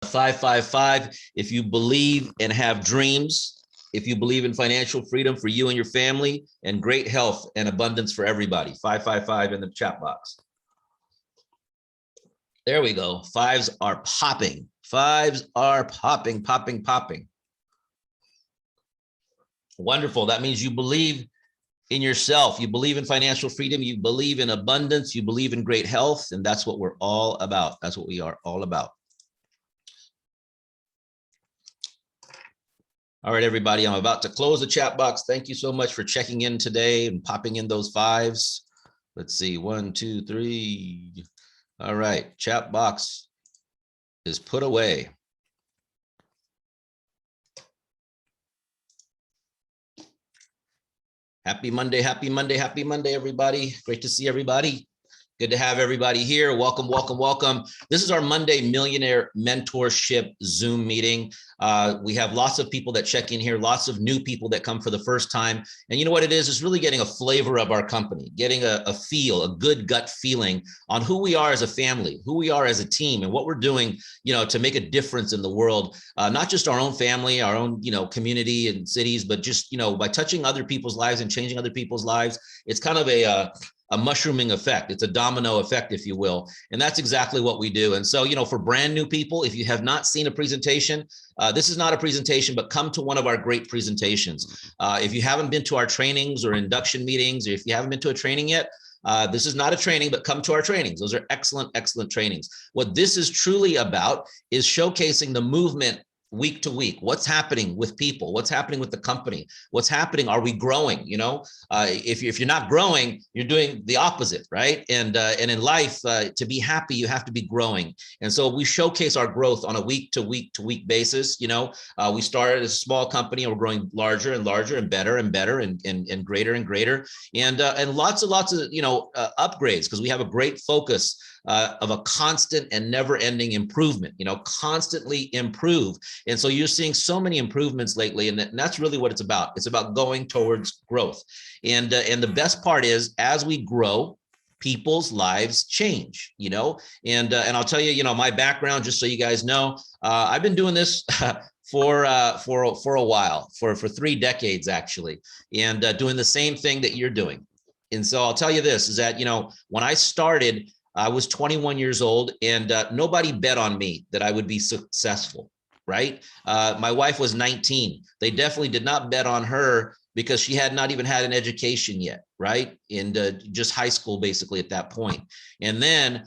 555. If you believe and have dreams, if you believe in financial freedom for you and your family, and great health and abundance for everybody. 555 in the chat box. There we go. Fives are popping. Fives are popping, popping, popping. Wonderful. That means you believe in yourself. You believe in financial freedom. You believe in abundance. You believe in great health. And that's what we're all about. That's what we are all about. All right, everybody, I'm about to close the chat box. Thank you so much for checking in today and popping in those fives. Let's see, 1, 2, 3. All right, chat box is put away. Happy Monday, happy Monday, happy Monday, everybody. Great to see everybody. Good to have everybody here. Welcome, welcome, welcome. This is our Monday Millionaire Mentorship Zoom meeting. We have lots of people that check in here, lots of new people that come for the first time. And you know what it is? It's really getting a flavor of our company, getting a feel, a good gut feeling on who we are as a family, who we are as a team, and what we're doing, you know, to make a difference in the world, not just our own family, our own, you know, community and cities, but just, you know, by touching other people's lives and changing other people's lives. It's kind of a mushrooming effect. It's a domino effect, if you will. And that's exactly what we do. And so, you know, for brand new people, if you have not seen a presentation, this is not a presentation, but come to one of our great presentations. If you haven't been to our trainings or induction meetings, or if you haven't been to a training yet, this is not a training, but come to our trainings. Those are excellent, excellent trainings. What this is truly about is showcasing the movement week to week. What's happening with people? What's happening with the company? What's happening? Are we growing? You know, if you're not growing, you're doing the opposite, right? And in life, to be happy, you have to be growing. And so we showcase our growth on a week to week basis. You know, we started as a small company and we're growing larger and larger and better and better and greater and greater. And lots of, you know, upgrades, because we have a great focus of a constant and never-ending improvement, you know, constantly improve. And so you're seeing so many improvements lately, and that's really what it's about. It's about going towards growth. And the best part is, as we grow, people's lives change, you know, and I'll tell you, you know, my background, just so you guys know, I've been doing this for a while, for 3 decades, actually, and doing the same thing that you're doing. And so I'll tell you this, is that, you know, when I started, I was 21 years old, and nobody bet on me that I would be successful, right? My wife was 19. They definitely did not bet on her because she had not even had an education yet, right? And just high school, basically, at that point. And then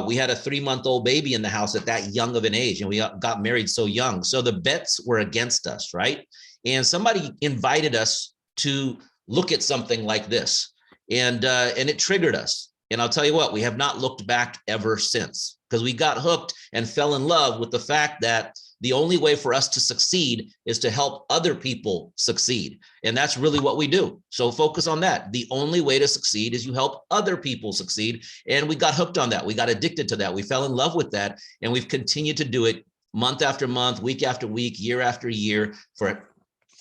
we had a 3-month-old baby in the house at that young of an age, and we got married so young. So the bets were against us, right? And somebody invited us to look at something like this, and it triggered us. And I'll tell you what, we have not looked back ever since, because we got hooked and fell in love with the fact that the only way for us to succeed is to help other people succeed. And that's really what we do. So focus on that. The only way to succeed is you help other people succeed. And we got hooked on that. We got addicted to that. We fell in love with that. And we've continued to do it month after month, week after week, year after year for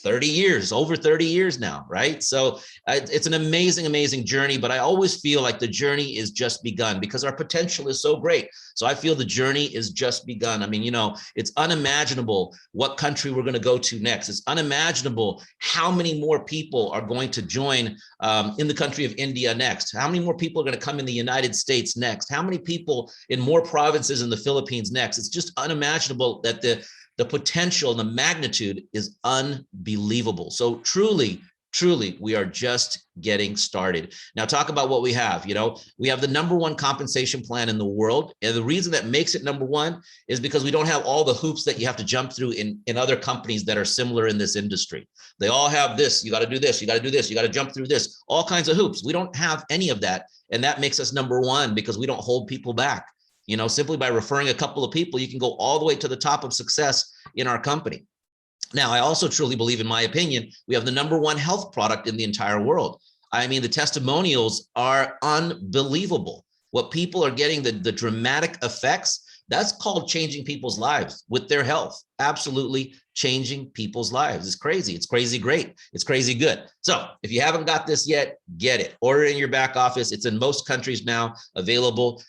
30 years, over 30 years now, right? So it's an amazing, amazing journey, but I always feel like the journey is just begun, because our potential is so great. So I feel the journey is just begun. I mean, you know, it's unimaginable what country we're going to go to next. It's unimaginable how many more people are going to join in the country of India next. How many more people are going to come in the United States next? How many people in more provinces in the Philippines next? It's just unimaginable that the potential and the magnitude is unbelievable. So truly, we are just getting started. Now talk about what we have. You know, we have the #1 compensation plan in the world. And the reason that makes it #1 is because we don't have all the hoops that you have to jump through in other companies that are similar in this industry. They all have this, you got to do this, you got to do this, you got to jump through this, all kinds of hoops. We don't have any of that. And that makes us #1 because we don't hold people back. You know, simply by referring a couple of people, you can go all the way to the top of success in our company. Now, I also truly believe, in my opinion, we have the #1 health product in the entire world. I mean, the testimonials are unbelievable. What people are getting, the dramatic effects That's called changing people's lives with their health. Absolutely changing people's lives. It's crazy. It's crazy great. It's crazy good. So if you haven't got this yet, get it. Order it in your back office. It's in most countries now available.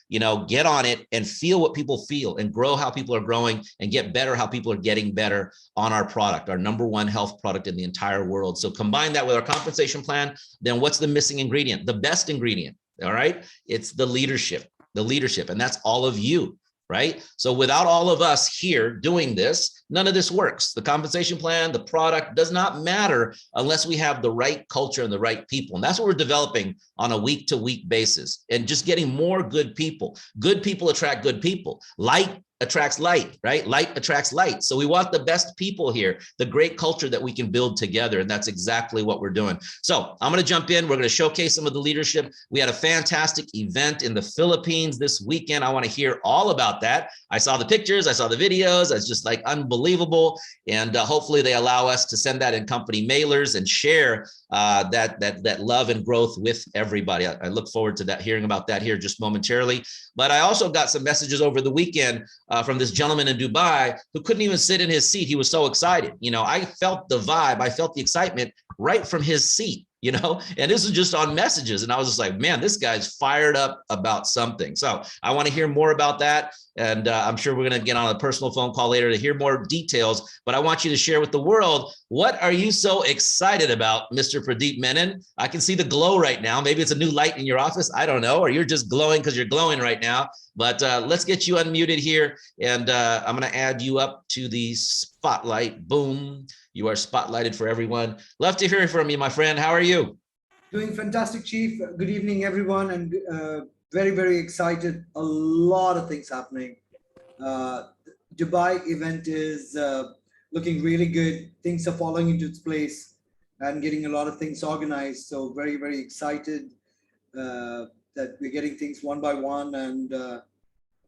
Get on it and feel what people feel and grow how people are growing and get better how people are getting better on our product, our #1 health product in the entire world. So combine that with our compensation plan. Then what's the missing ingredient? The best ingredient. All right. It's the leadership, and that's all of you. Right? So without all of us here doing this, none of this works. The compensation plan, the product does not matter unless we have the right culture and the right people. And that's what we're developing on a week-to-week basis and just getting more good people. Good people attract good people. Light attracts light, right? Light attracts light. So we want the best people here, the great culture that we can build together. And that's exactly what we're doing. So I'm going to jump in. We're going to showcase some of the leadership. We had a fantastic event in the Philippines this weekend. I want to hear all about that. I saw the pictures. I saw the videos. It's just like unbelievable. And hopefully they allow us to send that in company mailers and share that love and growth with everybody. I look forward to that, hearing about that here just momentarily. But I also got some messages over the weekend from this gentleman in Dubai who couldn't even sit in his seat. He was so excited. I felt the vibe. I felt the excitement right from his seat. And this is just on messages. And I was just like, man, this guy's fired up about something. So I want to hear more about that. And I'm sure we're going to get on a personal phone call later to hear more details. But I want you to share with the world, what are you so excited about, Mr. Pradeep Menon? I can see the glow right now. Maybe it's a new light in your office. I don't know. Or you're just glowing because you're glowing right now. But let's get you unmuted here. And I'm going to add you up to the spotlight. Boom. You are spotlighted for everyone. Love to hear from you, my friend. How are you? Doing fantastic, Chief. Good evening, everyone. And very, very excited. A lot of things happening. Dubai event is looking really good. Things are falling into its place and getting a lot of things organized. So very, very excited that we're getting things one by one. And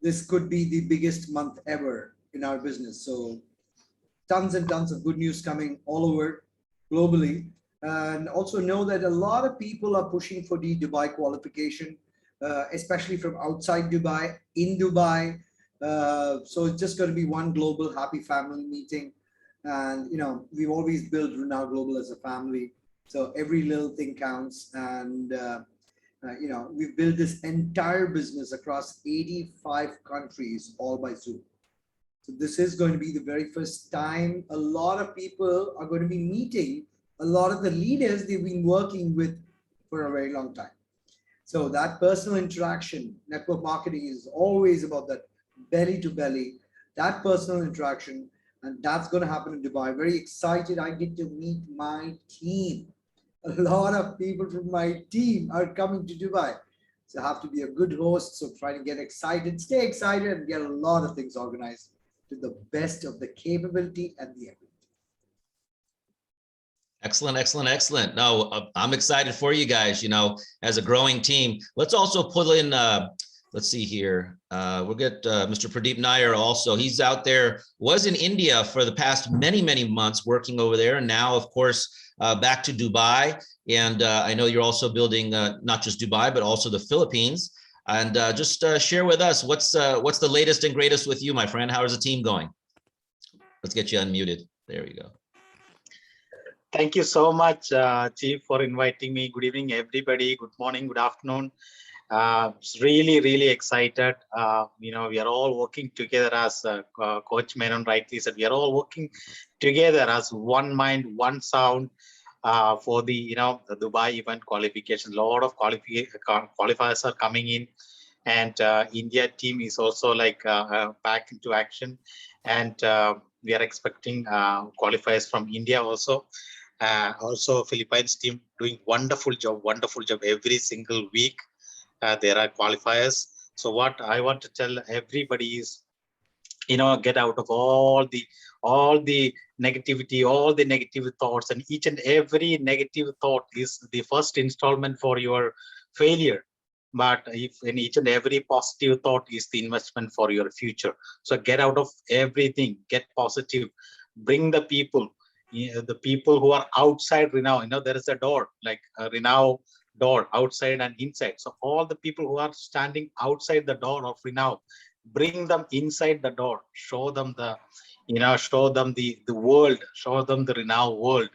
this could be the biggest month ever in our business. So tons and tons of good news coming all over globally. And also know that a lot of people are pushing for the Dubai qualification, especially from outside Dubai, in Dubai. So it's just going to be one global happy family meeting. And, we've always built Renault Global as a family. So every little thing counts. And, we've built this entire business across 85 countries, all by Zoom. So this is going to be the very first time a lot of people are going to be meeting a lot of the leaders they've been working with for a very long time. So that personal interaction, network marketing is always about that belly to belly, that personal interaction. And that's going to happen in Dubai. Very excited. I get to meet my team. A lot of people from my team are coming to Dubai. So I have to be a good host. So try to get excited, stay excited, and get a lot of things organized to the best of the capability and the ability. Excellent, excellent, excellent. No, I'm excited for you guys, as a growing team. Let's also pull in, let's see here. We'll get Mr. Pradeep Nair also. He's out there, was in India for the past many, many months working over there. And now, of course, back to Dubai. And I know you're also building not just Dubai, but also the Philippines. And just share with us, what's the latest and greatest with you, my friend? How is the team going? Let's get you unmuted. There we go. Thank you so much, Chief, for inviting me. Good evening, everybody. Good morning, good afternoon. Really, really excited. We are all working together, as Coach Menon rightly said. We are all working together as one mind, one sound for the the Dubai event qualification. A lot of qualifiers are coming in, and India team is also back into action, and we are expecting qualifiers from India also. Also Philippines team doing wonderful job every single week. There are qualifiers. So what I want to tell everybody is, get out of all the negativity, all the negative thoughts, and each and every negative thought is the first installment for your failure. But if in each and every positive thought is the investment for your future. So get out of everything, get positive, bring the people. The people who are outside Renault, there is a door, like a Renault door, outside and inside. So all the people who are standing outside the door of Renault, bring them inside the door, show them the, show them the world, show them the renowned world.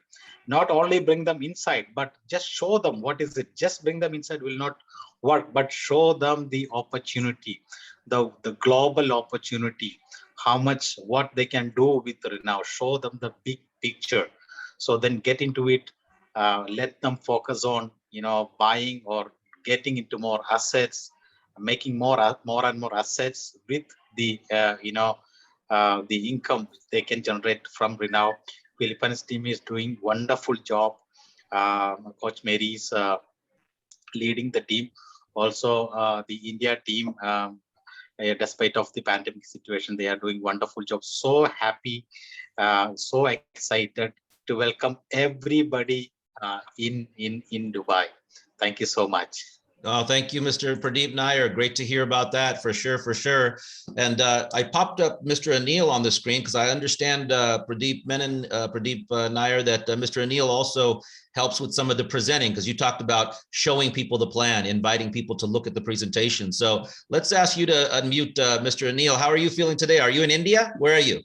Not only bring them inside, but just show them what is it. Just bring them inside will not work, but show them the opportunity, the global opportunity, how much, what they can do with the renown. Show them the big picture. So then get into it. Let them focus on, buying or getting into more assets, making more and more assets with the, the income they can generate from renown. Philippines team is doing wonderful job. Coach Mary is leading the team. Also, the India team, despite of the pandemic situation, they are doing wonderful job. So happy, so excited to welcome everybody in Dubai. Thank you so much. Oh, thank you, Mr. Pradeep Nair. Great to hear about that, for sure, for sure. And I popped up Mr. Anil on the screen because I understand Pradeep Nair, that Mr. Anil also helps with some of the presenting, because you talked about showing people the plan, inviting people to look at the presentation. So let's ask you to unmute Mr. Anil. How are you feeling today? Are you in India? Where are you?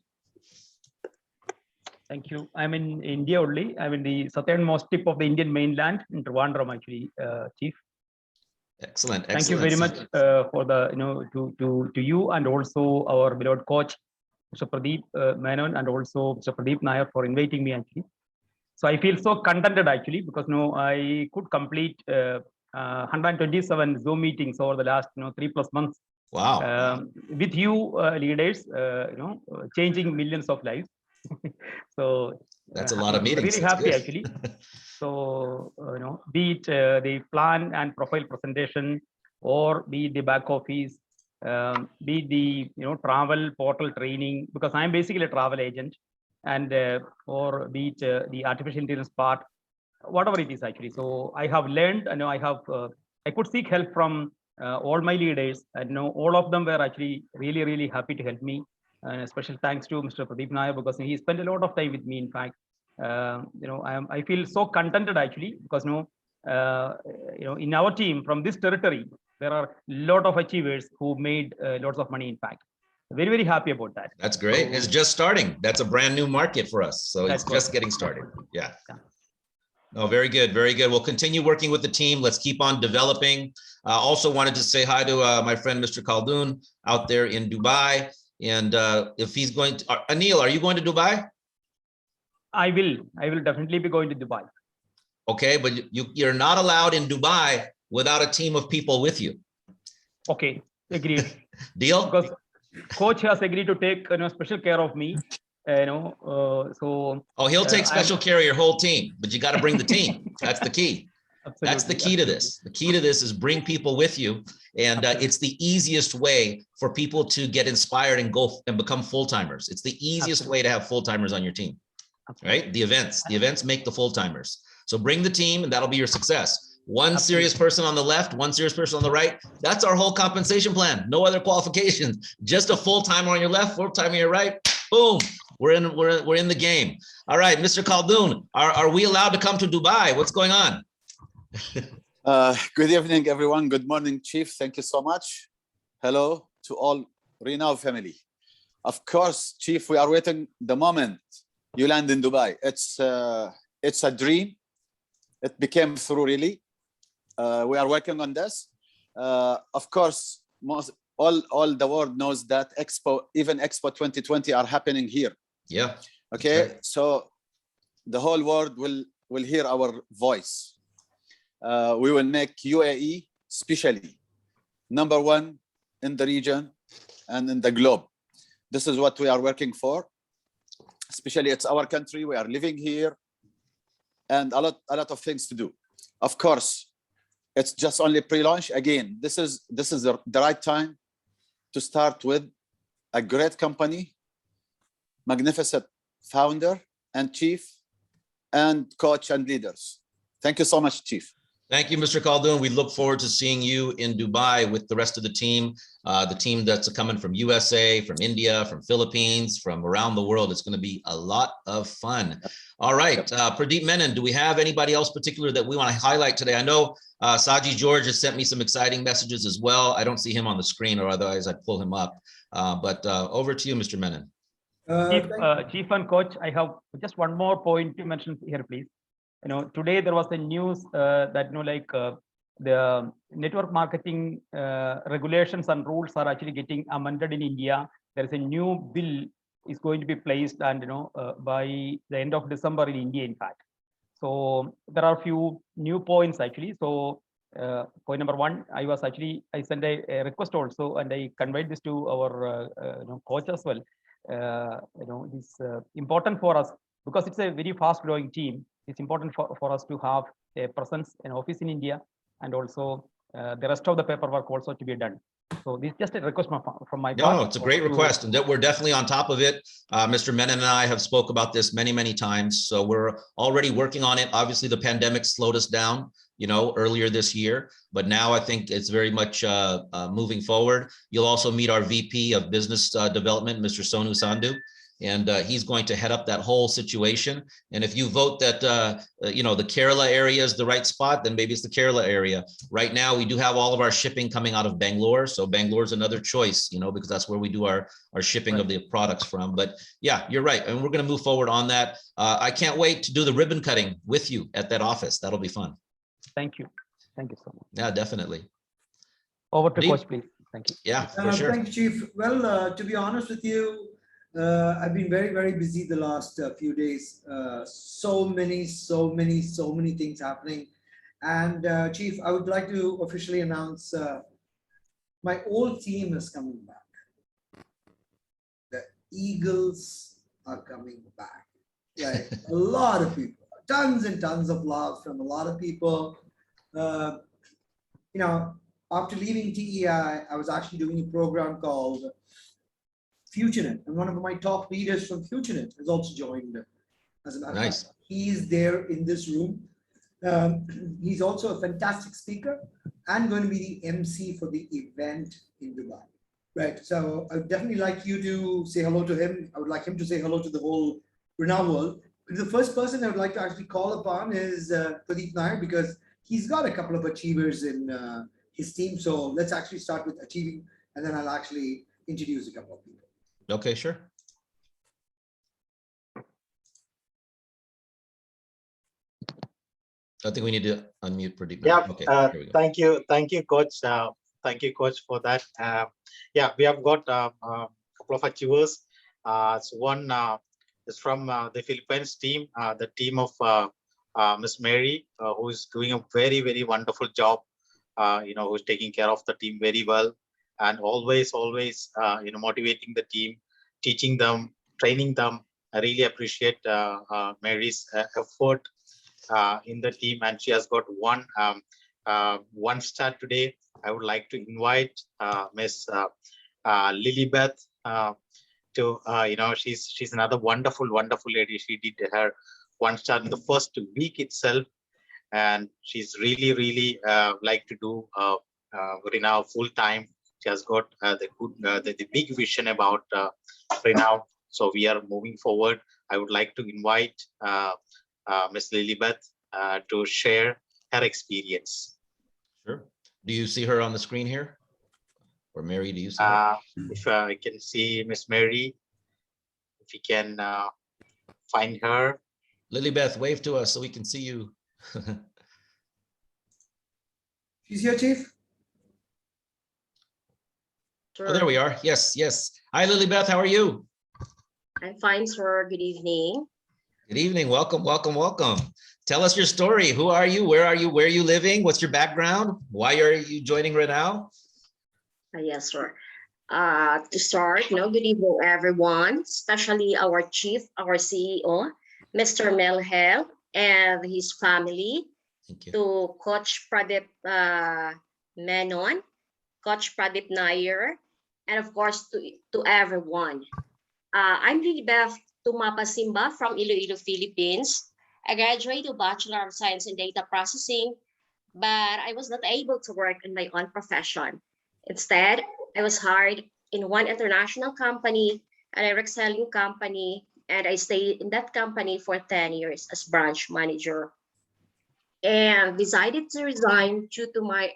Thank you. I'm in India only. I'm in the southernmost tip of the Indian mainland, in Trivandrum, actually, Chief. Excellent. Thank you very much for the, to you and also our beloved coach, Mr. Pradeep Menon, and also Mr. Pradeep Nair for inviting me, actually. So I feel so contented, actually, because I could complete 127 Zoom meetings over the last 3+ months. Wow. With you leaders, changing millions of lives. So that's a lot of meetings. Really happy, actually. So be it the plan and profile presentation, or be it the back office, be it the travel portal training, because I'm basically a travel agent, and or be it the artificial intelligence part, whatever it is, actually. So I have learned, I could seek help from all my leaders, and all of them were actually really happy to help me. And a special thanks to Mr. Pradeep Nair, because he spent a lot of time with me. In fact, I feel so contented, actually, because in our team from this territory there are a lot of achievers who made lots of money. In fact, very happy about that. That's great. So, it's just starting. That's a brand new market for us, so it's just getting started. Yeah. Oh, very good, very good. We'll continue working with the team. Let's keep on developing. Also wanted to say hi to my friend Mr. Khaldoon out there in Dubai. And if he's going to, Anil, are you going to Dubai? I will definitely be going to Dubai. Okay, but you're not allowed in Dubai without a team of people with you. Okay, agreed. Deal? Because coach has agreed to take special care of me. So. Oh, he'll take special care of your whole team, but you got to bring the team. That's the key. Absolutely. That's the key to this. The key to this is bring people with you. And it's the easiest way for people to get inspired and go and become full-timers. It's the easiest way to have full-timers on your team, right? The events make the full-timers. So bring the team, and that'll be your success. One serious person on the left, one serious person on the right. That's our whole compensation plan. No other qualifications. Just a full-timer on your left, full-timer on your right. Boom. We're in the game. All right, Mr. Khaldoon, are we allowed to come to Dubai? What's going on? Good evening, everyone. Good morning, Chief. Thank you so much. Hello to all Renown family. Of course, Chief, we are waiting the moment you land in Dubai. It's a dream. It became through, really. We are working on this. Of course, all the world knows that even Expo 2020 are happening here. Yeah. Okay. Right. So the whole world will hear our voice. We will make UAE especially #1 in the region and in the globe. This is what we are working for. Especially it's our country. We are living here, and a lot of things to do. Of course, it's just only pre-launch. Again, this is the right time to start with a great company, magnificent founder and chief, and coach and leaders. Thank you so much, Chief. Thank you, Mr. Khaldoon. We look forward to seeing you in Dubai with the rest of the team that's coming from USA, from India, from Philippines, from around the world. It's going to be a lot of fun. All right, Pradeep Menon, do we have anybody else particular that we want to highlight today? I know Saji George has sent me some exciting messages as well. I don't see him on the screen, or otherwise I'd pull him up. But over to you, Mr. Menon. Chief and coach, I have just one more point to mention here, please. Today there was a news that the network marketing regulations and rules are actually getting amended in India. There is a new bill is going to be placed, and by the end of December in India, in fact. So there are a few new points actually. So point number one, I sent a request also, and I conveyed this to our coach as well. It's important for us because it's a very fast growing team. It's important for us to have a presence, an office in India, and also the rest of the paperwork also to be done. So this is just a request from my part. No, it's a great request, and that we're definitely on top of it. Mr. Menon and I have spoke about this many, many times. So we're already working on it. Obviously, the pandemic slowed us down, earlier this year, but now I think it's very much moving forward. You'll also meet our VP of Business Development, Mr. Sonu Sandhu, and he's going to head up that whole situation. And if you vote that, the Kerala area is the right spot, then maybe it's the Kerala area. Right now, we do have all of our shipping coming out of Bangalore. So Bangalore is another choice, because that's where we do our shipping of the products from. But yeah, you're right. And we're going to move forward on that. I can't wait to do the ribbon cutting with you at that office. That'll be fun. Thank you. Thank you so much. Yeah, definitely. Over to coach, please. Thank you. Yeah, for sure. Thank you, Chief. Well, to be honest with you, I've been very, very busy the last few days. So many things happening. And Chief, I would like to officially announce my old team is coming back. The Eagles are coming back. Like a lot of people, tons and tons of love from a lot of people. After leaving TEI, I was actually doing a program called FutureNet, and one of my top leaders from FutureNet has also joined. As a matter of fact, he's there in this room. He's also a fantastic speaker and going to be the MC for the event in Dubai. Right. So I would definitely like you to say hello to him. I would like him to say hello to the whole Renault world. The first person I would like to actually call upon is Pradeep Nair, because he's got a couple of achievers in his team. So let's actually start with achieving, and then I'll actually introduce a couple of people. Okay, sure. I think we need to unmute Pradeep. Yeah, okay, thank you, coach. Thank you, coach, for that. Yeah, we have got a couple of achievers. So one is from the Philippines team, the team of Miss Mary, who is doing a very, very wonderful job. Who's taking care of the team very well, and always, motivating the team, teaching them, training them. I really appreciate Mary's effort in the team, and she has got one star today. I would like to invite Miss Lilybeth to, she's another wonderful lady. She did her 1 star in the first week itself, and she's really like to do Renault full time. She has got the big vision about Renault. So we are moving forward. I would like to invite Miss Lilybeth to share her experience. Sure. Do you see her on the screen here? Or Mary, do you see her? If I can see Miss Mary, if you can find her. Lilybeth, wave to us so we can see you. She's here, Chief. Sure. Oh, there we are. Yes. Hi, Lilybeth. How are you? I'm fine, sir. Good evening. Good evening. Welcome. Tell us your story. Who are you? Where are you? Where are you living? What's your background? Why are you joining Renault? Yes, sir. To start, good evening, everyone, especially our chief, our CEO, Mr. Melhel, and his family. Thank you. To Coach Pradeep Menon, Coach Pradeep Nair, and of course to everyone. I'm Lilybeth Tumapasimba from Iloilo, Philippines. I graduated Bachelor of Science in Data Processing, but I was not able to work in my own profession. Instead, I was hired in one international company, an direct selling company, and I stayed in that company for 10 years as branch manager, and decided to resign due to my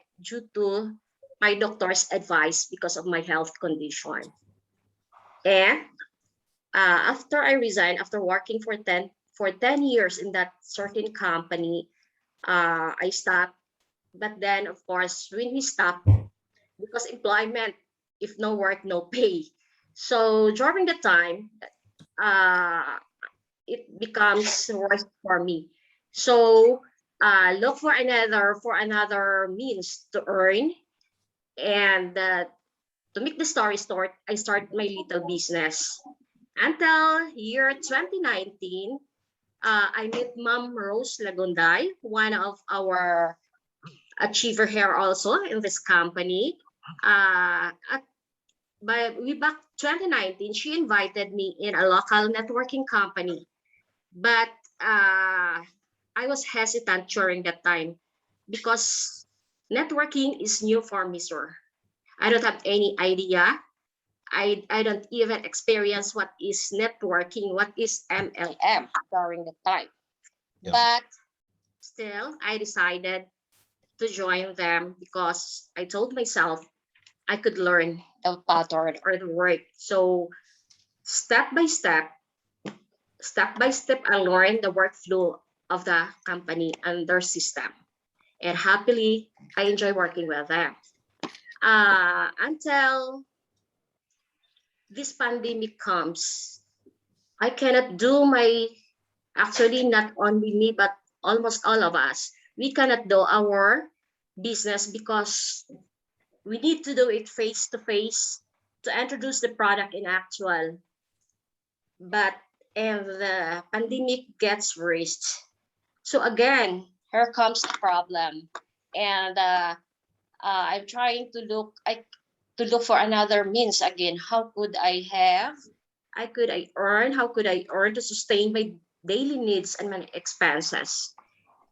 doctor's advice because of my health condition. And after I resigned, after working for 10 years in that certain company, I stopped. But then, of course, when we stopped, because employment, if no work, no pay. So during the time, it becomes worse for me. So look for another means to earn. And to make the story short, I started my little business. Until year 2019, I met Mom Rose Lagunday, one of our achiever here also in this company. Way back 2019, she invited me in a local networking company. But I was hesitant during that time because networking is new for me, sir. I don't have any idea. I don't even experience what is networking, what is MLM during the time. Yeah. But still, I decided to join them because I told myself I could learn the pattern or the work. So step by step, I learned the workflow of the company and their system. And happily, I enjoy working with them. Until this pandemic comes, I cannot do actually not only me, but almost all of us, we cannot do our business because we need to do it face to face to introduce the product in actual. But and the pandemic gets worse. So again, here comes the problem. And I'm trying to look for another means again. How could I earn? How could I earn to sustain my daily needs and my expenses?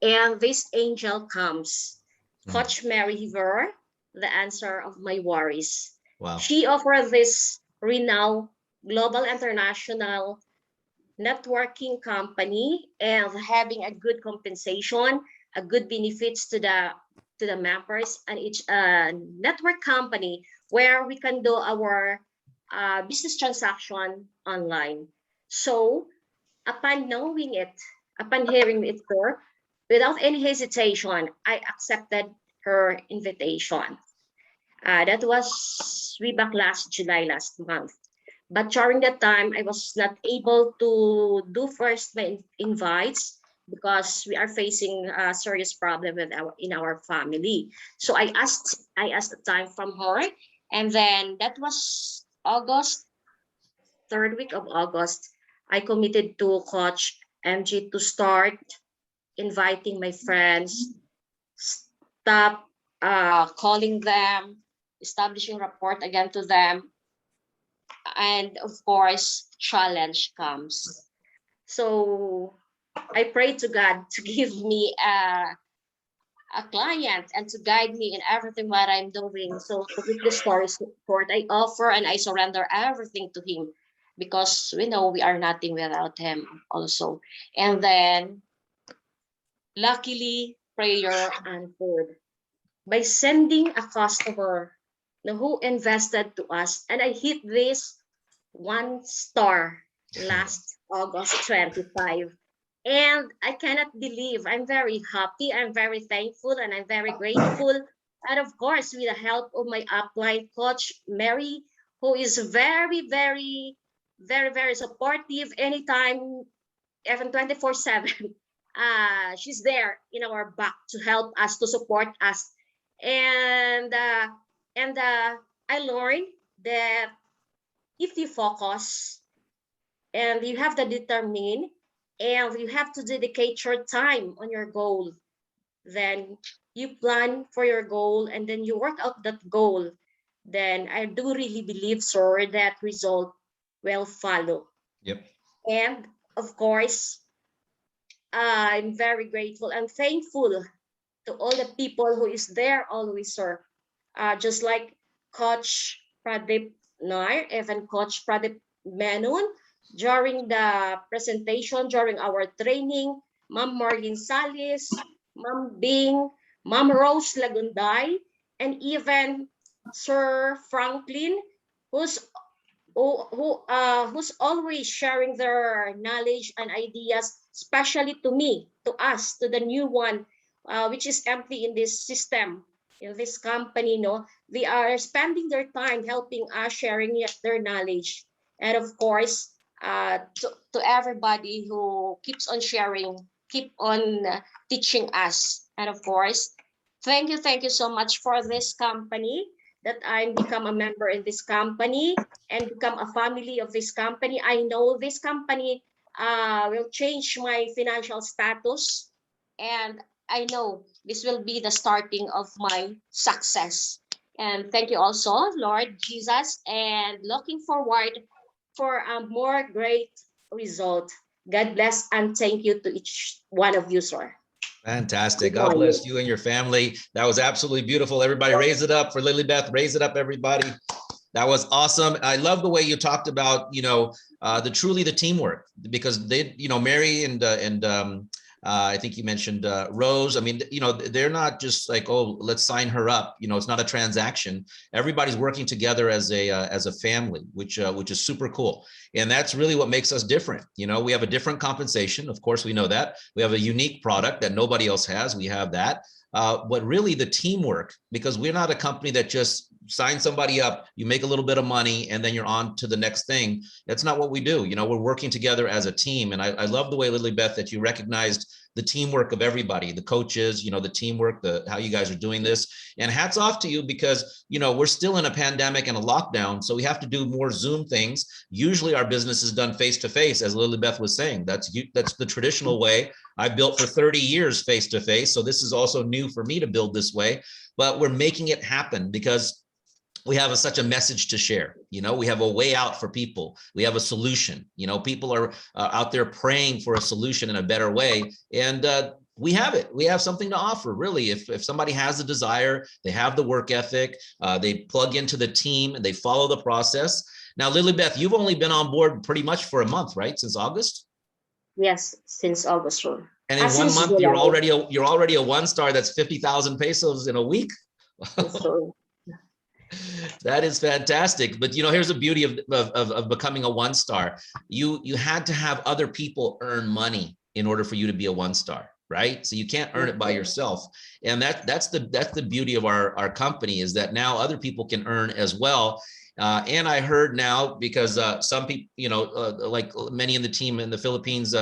And this angel comes, Coach Mary Hiver, the answer of my worries. Wow. She offered this renowned global international networking company and having a good compensation, a good benefits to the members, and each network company where we can do our business transaction online. So upon knowing it, upon hearing it, without any hesitation, I accepted her invitation. That was way back last July, last month. But during that time, I was not able to do first my invites because we are facing a serious problem in our family. So I asked the time from her, and then that was August, third week of August. I committed to Coach MG to start inviting my friends, stop calling them, establishing rapport again to them, and of course, challenge comes. So I pray to God to give me a client and to guide me in everything what I'm doing. So to keep the story short, I offer and I surrender everything to Him because we know we are nothing without Him also. And then, luckily, prayer answered by sending a customer who invested to us, and I hit this 1 star last August 25. And I cannot believe, I'm very happy, I'm very thankful, and I'm very grateful. And of course, with the help of my upline coach, Mary, who is very, very, very, very supportive anytime, even 24/7. She's there in our back to help us, to support us. And I learned that if you focus and you have to determine and you have to dedicate your time on your goal, then you plan for your goal and then you work out that goal, then I do really believe, sir, that result will follow. Yep. And of course, I'm very grateful and thankful to all the people who is there always, sir. Just like Coach Pradip Nair, even Coach Pradip Menon, during the presentation, during our training, Ma'am Marlene Salis, Ma'am Bing, Ma'am Rose Lagunday, and even Sir Franklin, who's who's always sharing their knowledge and ideas, especially to me, to us, to the new one, which is empty in this system, in this company. No, they are spending their time helping us, sharing their knowledge, and of course, to everybody who keeps on sharing, keep on teaching us, and of course, thank you so much for this company, that I become a member in this company and become a family of this company. I know this company will change my financial status, and I know this will be the starting of my success. And thank you also, Lord Jesus, and looking forward for a more great result. God bless and thank you to each one of you, sir. Fantastic. Good God morning. bless you and your family. That was absolutely beautiful. Everybody raise it up for Lily Beth. Raise it up, everybody. That was awesome. I love the way you talked about, the teamwork, because they, Mary and I think you mentioned Rose. I mean, they're not just like, oh, let's sign her up. It's not a transaction. Everybody's working together as a family, which is super cool. And that's really what makes us different. We have a different compensation. Of course, we know that. We have a unique product that nobody else has. We have that. But really the teamwork, because we're not a company that just signs somebody up, you make a little bit of money, and then you're on to the next thing. That's not what we do. We're working together as a team. And I love the way, Lily Beth, that you recognized the teamwork of everybody, the coaches, the teamwork, how you guys are doing this. And hats off to you, because, we're still in a pandemic and a lockdown. So we have to do more Zoom things. Usually our business is done face-to-face, as Lily Beth was saying. That's the traditional way. I've built for 30 years face-to-face. So this is also new for me to build this way, but we're making it happen because we have such a message to share. We have a way out for people. We have a solution. People are out there praying for a solution in a better way. And we have it. We have something to offer, really. If somebody has a desire, they have the work ethic, they plug into the team and they follow the process. Now, Lily Beth, you've only been on board pretty much for a month, right? Since August? Yes, since August, sir. And in 1 month, you're already a one-star. That's 50,000 pesos in a week. That is fantastic. But here's the beauty of becoming a one-star. You had to have other people earn money in order for you to be a one-star, right? So you can't earn it by yourself. And that's the beauty of our company, is that now other people can earn as well. And I heard now, because some people, like many in the team in the Philippines,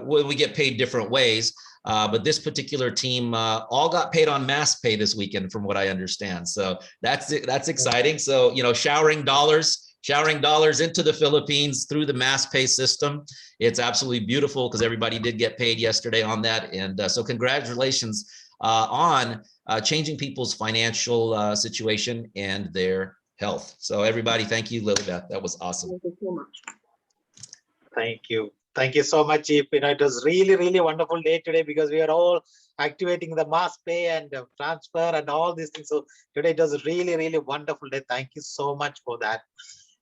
we get paid different ways. But this particular team all got paid on mass pay this weekend, from what I understand. So that's exciting. So, showering dollars into the Philippines through the mass pay system. It's absolutely beautiful, because everybody did get paid yesterday on that. And so congratulations on changing people's financial situation and their health. So everybody, thank you, Lily Beth. That was awesome. Thank you so much. Thank you. Thank you so much, Chief. It was really, really wonderful day today, because we are all activating the mass pay and transfer and all these things. So today it was a really, really wonderful day. Thank you so much for that.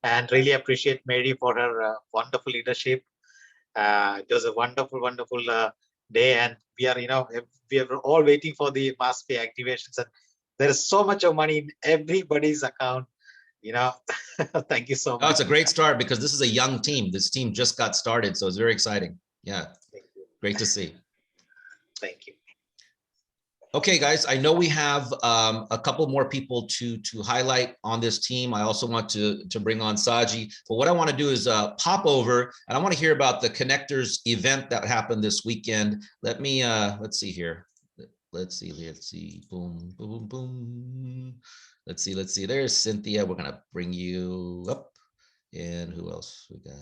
And really appreciate Mary for her wonderful leadership. It was a wonderful, wonderful day. And we are all waiting for the mass pay activations. And there is so much of money in everybody's account. Thank you so much. Oh, it's a great start, because this is a young team. This team just got started, so it's very exciting. Yeah, great to see. Thank you. Okay, guys, I know we have a couple more people to highlight on this team. I also want to bring on Saji, but what I want to do is pop over, and I want to hear about the Connectors event that happened this weekend. Let me let's see here. Let's see. Boom, boom, boom. Let's see. There's Cynthia. We're gonna bring you up. And who else we got?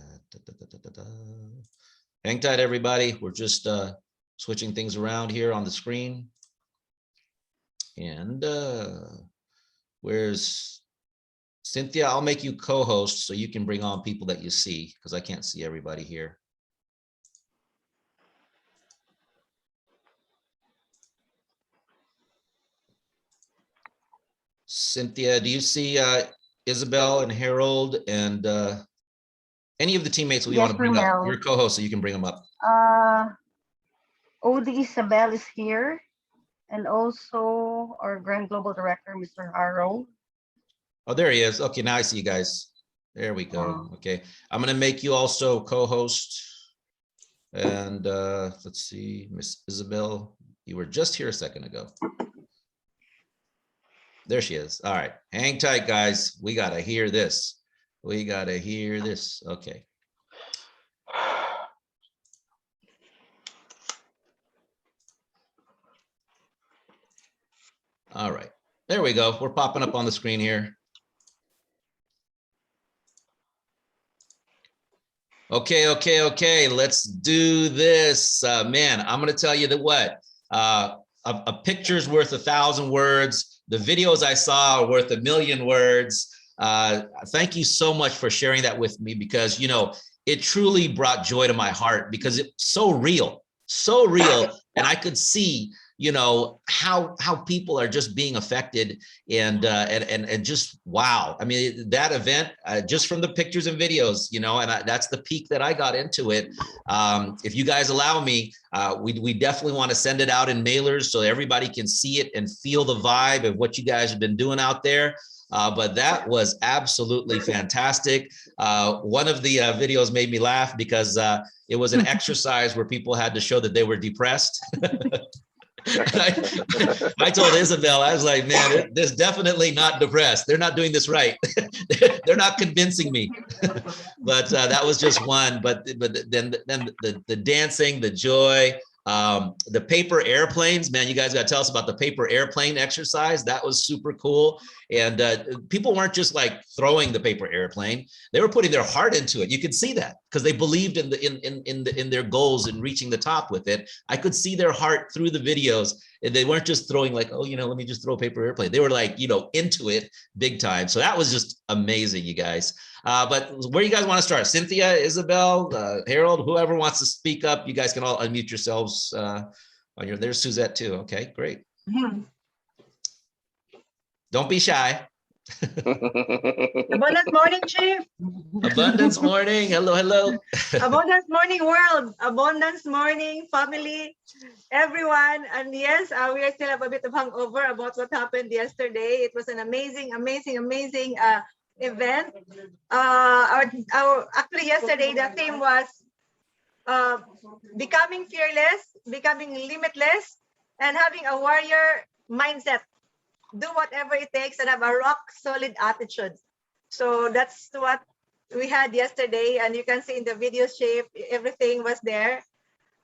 Hang tight, everybody. We're just switching things around here on the screen. And where's Cynthia? I'll make you co-host so you can bring on people that you see, because I can't see everybody here. Cynthia, do you see Isabel and Harold and any of the teammates we want to bring up? You're co-host, so you can bring them up. OD Isabel is here, and also our Grand Global Director, Mr. Harold. Oh, there he is. Okay, now I see you guys. There we go. Okay. I'm going to make you also co-host. And let's see, Miss Isabel, you were just here a second ago. There she is. All right. Hang tight, guys. We got to hear this. We got to hear this. Okay. All right. There we go. We're popping up on the screen here. Okay. Let's do this. Man, I'm going to tell you that what? A picture's worth 1,000 words. The videos I saw are worth 1,000,000 words. Thank you so much for sharing that with me, because, you know, it truly brought joy to my heart, because it's so real. And I could see, you know, how people are just being affected, and just wow. I mean, that event, just from the pictures and videos, you know, and that's the peak that I got into it. If you guys allow me, we definitely want to send it out in mailers so everybody can see it and feel the vibe of what you guys have been doing out there. But that was absolutely fantastic. One of the videos made me laugh because it was an exercise where people had to show that they were depressed. I told Isabel, I was like, man, this definitely not depressed. They're not doing this right. They're not convincing me. But that was just one. But then the dancing, the joy, the paper airplanes, man, you guys got to tell us about the paper airplane exercise. That was super cool. And people weren't just like throwing the paper airplane; they were putting their heart into it. You could see that because they believed in their goals and reaching the top with it. I could see their heart through the videos, and they weren't just throwing like, oh, you know, let me just throw a paper airplane. They were like, you know, into it big time. So that was just amazing, you guys. But where you guys want to start? Cynthia, Isabel, Harold, whoever wants to speak up, you guys can all unmute yourselves. There's Suzette too. Okay, great. Don't be shy. Abundance morning, Chief. Abundance morning. Hello. Abundance morning, world. Abundance morning, family, everyone. And yes, we are still have a bit of hangover about what happened yesterday. It was an amazing event. Actually, yesterday the theme was becoming fearless, becoming limitless, and having a warrior mindset. Do whatever it takes and have a rock solid attitude. So that's what we had yesterday, and you can see in the video shape, everything was there.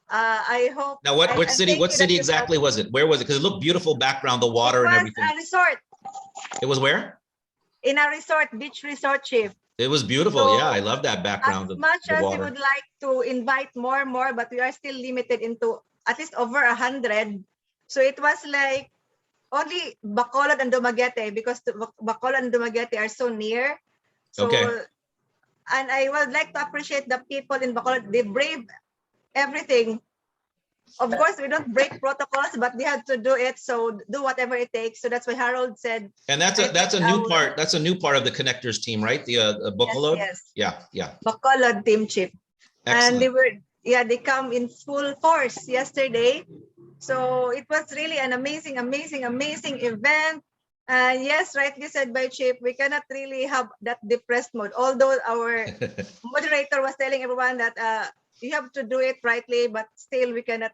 I hope. Now, what city exactly was it? Where was it? Because it looked beautiful background, the water and everything. A resort. It was where? In a resort, beach resort, Chief. It was beautiful. So, yeah, I love that background. As much as we would like to invite more, but we are still limited into at least over 100. So it was like only Bacolod and Dumaguete, because Bacolod and Dumaguete are so near. So, okay. And I would like to appreciate the people in Bacolod. They brave everything. Of course, we don't break protocols, but they had to do it. So do whatever it takes. So that's what Harold said. And that's a new part. That's a new part of the Connectors team, right? The Bacolod. Yes. Yeah. Bacolod team, Chief. Excellent. And they come in full force yesterday. So it was really an amazing event. And yes, rightly said by Chief, we cannot really have that depressed mode. Although our moderator was telling everyone that you have to do it rightly, but still we cannot.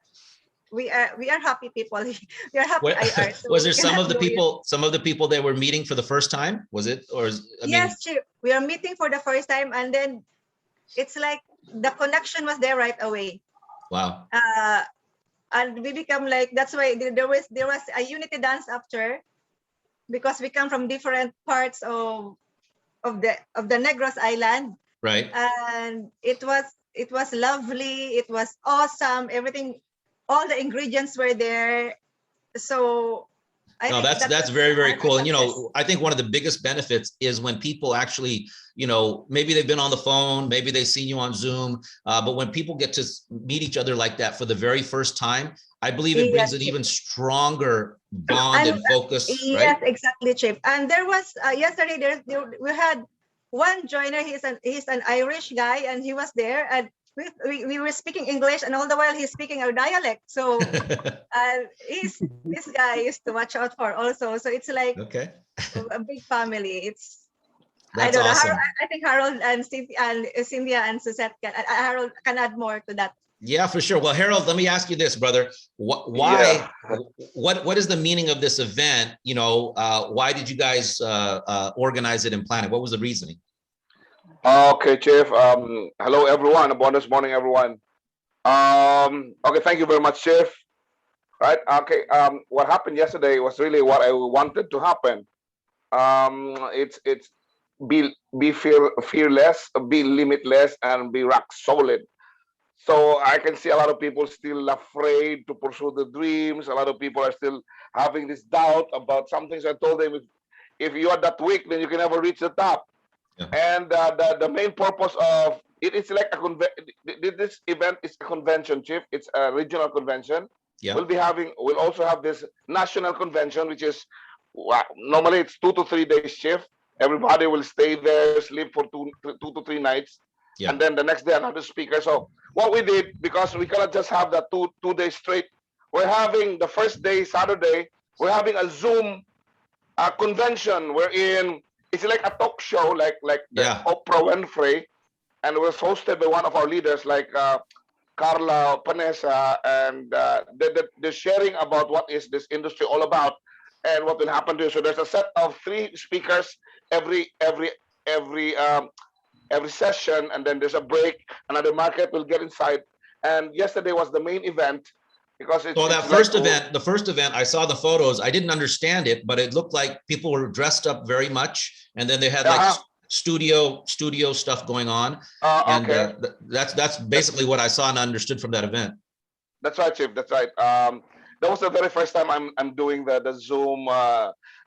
We are happy people. We are happy IR. So was there some of the people that were meeting for the first time? Was it yes, Chief. We are meeting for the first time, and then it's like the connection was there right away. Wow. And we become like, that's why there was a unity dance after, because we come from different parts of the Negros Island. Right. And it was lovely. It was awesome. Everything, all the ingredients were there. So that's very, very cool. And, you know, I think one of the biggest benefits is when people actually, you know, maybe they've been on the phone, maybe they've seen you on Zoom, but when people get to meet each other like that for the very first time, I believe it brings an even stronger bond and focus. Yes, right? Exactly, Chief. And there was yesterday, we had one joiner. He's an Irish guy, and he was there, and we were speaking English, and all the while he's speaking our dialect. So this guy is to watch out for also. So it's like a big family. I That's don't know. awesome. I think Harold and Cynthia and Suzette Harold can add more to that. Yeah, for sure. Well, Harold, let me ask you this, brother. Why? What is the meaning of this event? You know, why did you guys organize it and plan it? What was the reasoning? Okay, Chief. Hello, everyone. A bonus morning, everyone. Okay, thank you very much, Chief. Right. Okay. What happened yesterday was really what I wanted to happen. It's be fearless, be limitless, and be rock solid. So I can see a lot of people still afraid to pursue the dreams. A lot of people are still having this doubt about some things. I told them, if you are that weak, then you can never reach the top. Yeah. And the main purpose of it is like this event is a convention, Chief. It's a regional convention. Yeah. We'll also have this national convention, which is normally it's 2 to 3 days, Chief. Everybody will stay there, sleep for two to three nights. Yeah. And then the next day another speaker. So what we did, because we cannot just have that two days straight, we're having the first day, Saturday, we're having a Zoom convention wherein it's like a talk show, like the Oprah Winfrey, and it was hosted by one of our leaders, like Carla Panessa, and they're sharing about what is this industry all about and what will happen to you. So there's a set of 3 speakers every session, and then there's a break. Another market will get inside. And yesterday was the main event because it's. So that first event, the first event, I saw the photos. I didn't understand it, but it looked like people were dressed up very much, and then they had like studio stuff going on. Okay. And that's basically what I saw and understood from that event. That's right, Chief. That's right. That was the very first time I'm doing the Zoom.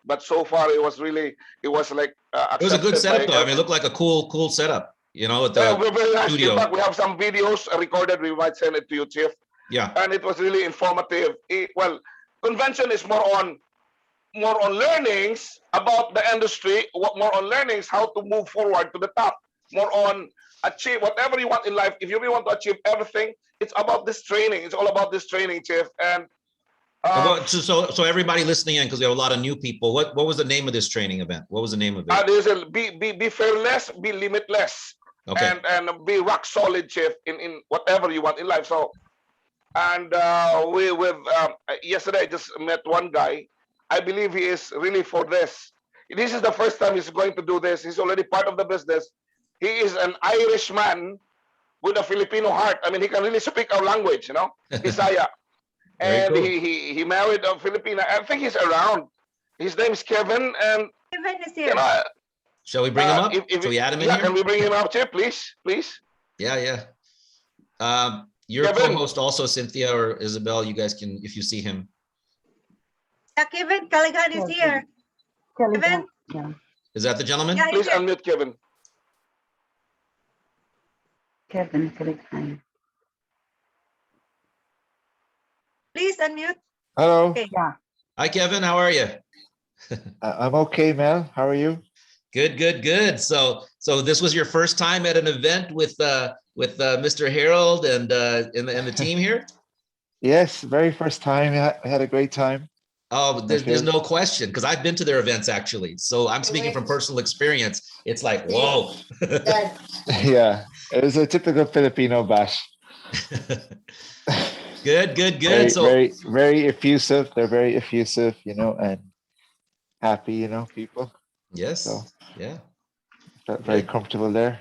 But so far it was like it was a good setup though. I mean, it looked like a cool setup, you know, at the we're very nice. studio. In fact, we have some videos recorded. We might send it to you, Chief. Yeah. And it was really informative. Well, convention is more on learnings about the industry, more on learnings how to move forward to the top, more on achieve whatever you want in life. If you really want to achieve everything, it's about this training. It's all about this training, Chief. And so everybody listening in, because we have a lot of new people, what was the name of this training event? What was the name of it? There's a be fearless, be limitless, okay. and be rock solid, Chief, in whatever you want in life. So, and yesterday I just met one guy. I believe he is really for this. This is the first time he's going to do this. He's already part of the business. He is an Irishman with a Filipino heart. I mean, he can really speak our language, you know, Bisaya. And cool. he married a Filipina. I think he's around. His name is Kevin. And Kevin is here. Shall we bring him up? Shall we add him in here? Can we bring him up, Chip, please? Yeah. Your co-host also, Cynthia or Isabel, you guys can, if you see him. Yeah, Kevin Caligan is here. Kevin? Yeah. Is that the gentleman? Yeah, please unmute Kevin. Kevin Caligan. Please unmute. Hello. Okay. Yeah. Hi, Kevin. How are you? I'm okay, Mel. How are you? Good. So this was your first time at an event with Mr. Harold and the team here? Yes, very first time. I had a great time. Oh, there's no question, because I've been to their events actually. So I'm speaking from personal experience. It's like, whoa. Yeah, it was a typical Filipino bash. Good. Very effusive. They're very effusive, you know, and happy, you know, people. Yes. So, yeah. Felt very comfortable there.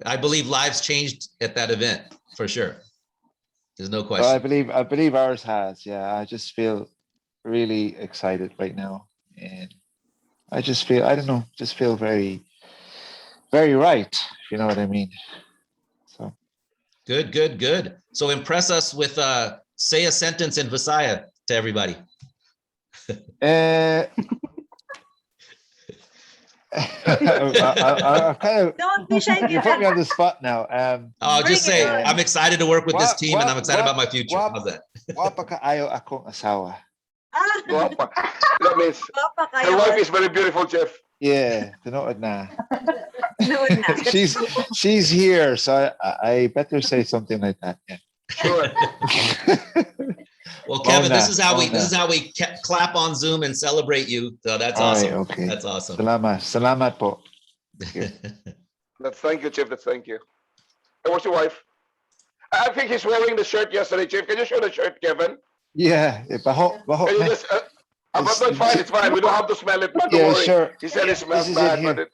I believe lives changed at that event for sure. There's no question. Well, I believe ours has. Yeah, I just feel really excited right now, and I just feel, I don't know, just feel very, very right. If you know what I mean. So. Good. So impress us with say a sentence in Visaya to everybody. I kind of, don't be shy. You put me on the spot now. I'll just say I'm excited to work with this team, and I'm excited about my future. How's that? Wapa ka ayo akong asawa. Guapa. That means her wife is very beautiful, Jeff. Yeah, tinood na. Tinood na. She's here, so I better say something like that. Yeah. Sure. Well, Kevin, this is how we clap on Zoom and celebrate you. So that's awesome. Right, okay. That's awesome. Salamat po. Thank you, Chief. Thank you. And what's your wife? I think he's wearing the shirt yesterday, Chief. Can you show the shirt, Kevin? Yeah, Can you just? But it's fine. It's fine. We don't have to smell it, man. Don't yeah, worry. sure. He said it This smells is it bad, here. but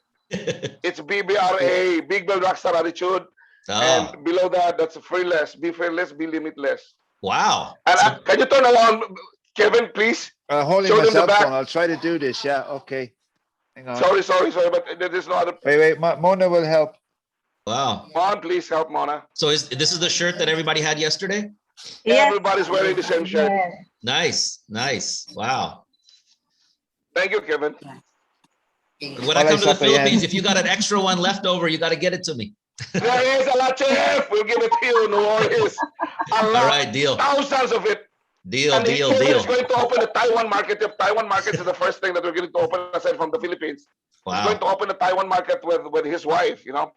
it's BBRA, Big Bill Rockstar Attitude. Oh, And below that, that's fearless. Be fearless, be limitless. wow. And So- can you turn around, Kevin, please? Holding Show my them the cell back. phone. I'll try to do this. Yeah, okay. Hang on. Sorry, but there is no other. Wait. Mona will help. wow. Mon, please help Mona. So this is the shirt that everybody had yesterday? Yes. Everybody's wearing the same shirt. Nice. Wow. Thank you, Kevin. When I come to the Alright, Papa, yeah. Philippines, if you got an extra one left over, you got to get it to me. There is a lot, Chief. We'll give it to you. No worries. A lot. All right, deal. Thousands of it. Deal. And Kevin is going to open the Taiwan market. The Taiwan market is the first thing that we're going to open aside from the Philippines. He's going Wow. to open the Taiwan market with his wife, you know.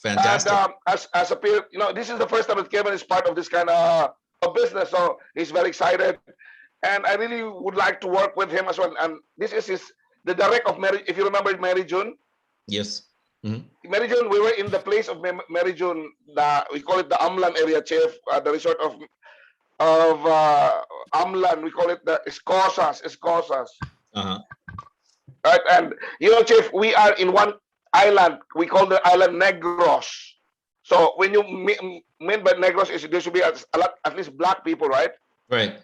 Fantastic. And as a peer, you know, this is the first time that Kevin is part of this kind of business, so he's very excited. And I really would like to work with him as well. And this is the direct of Mary. If you remember Mary June, Yes. Mhm. Mary June, we were in the place of Mary June. We call it the Amlan area, Chief. The resort of Amlan. We call it the Escosas. Uh-huh. Right, and you know, Chief, we are in one island. We call the island Negros. So when you mean by Negros is there should be at least black people, right? Right.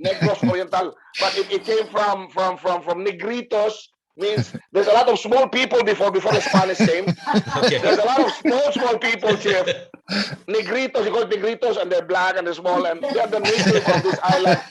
Negros Oriental, but it came from Negritos, means there's a lot of small people before the Spanish came. Okay. There's a lot of small people, Chief. Negritos, you call it Negritos, and they're black and they're small, and they're the native of this island.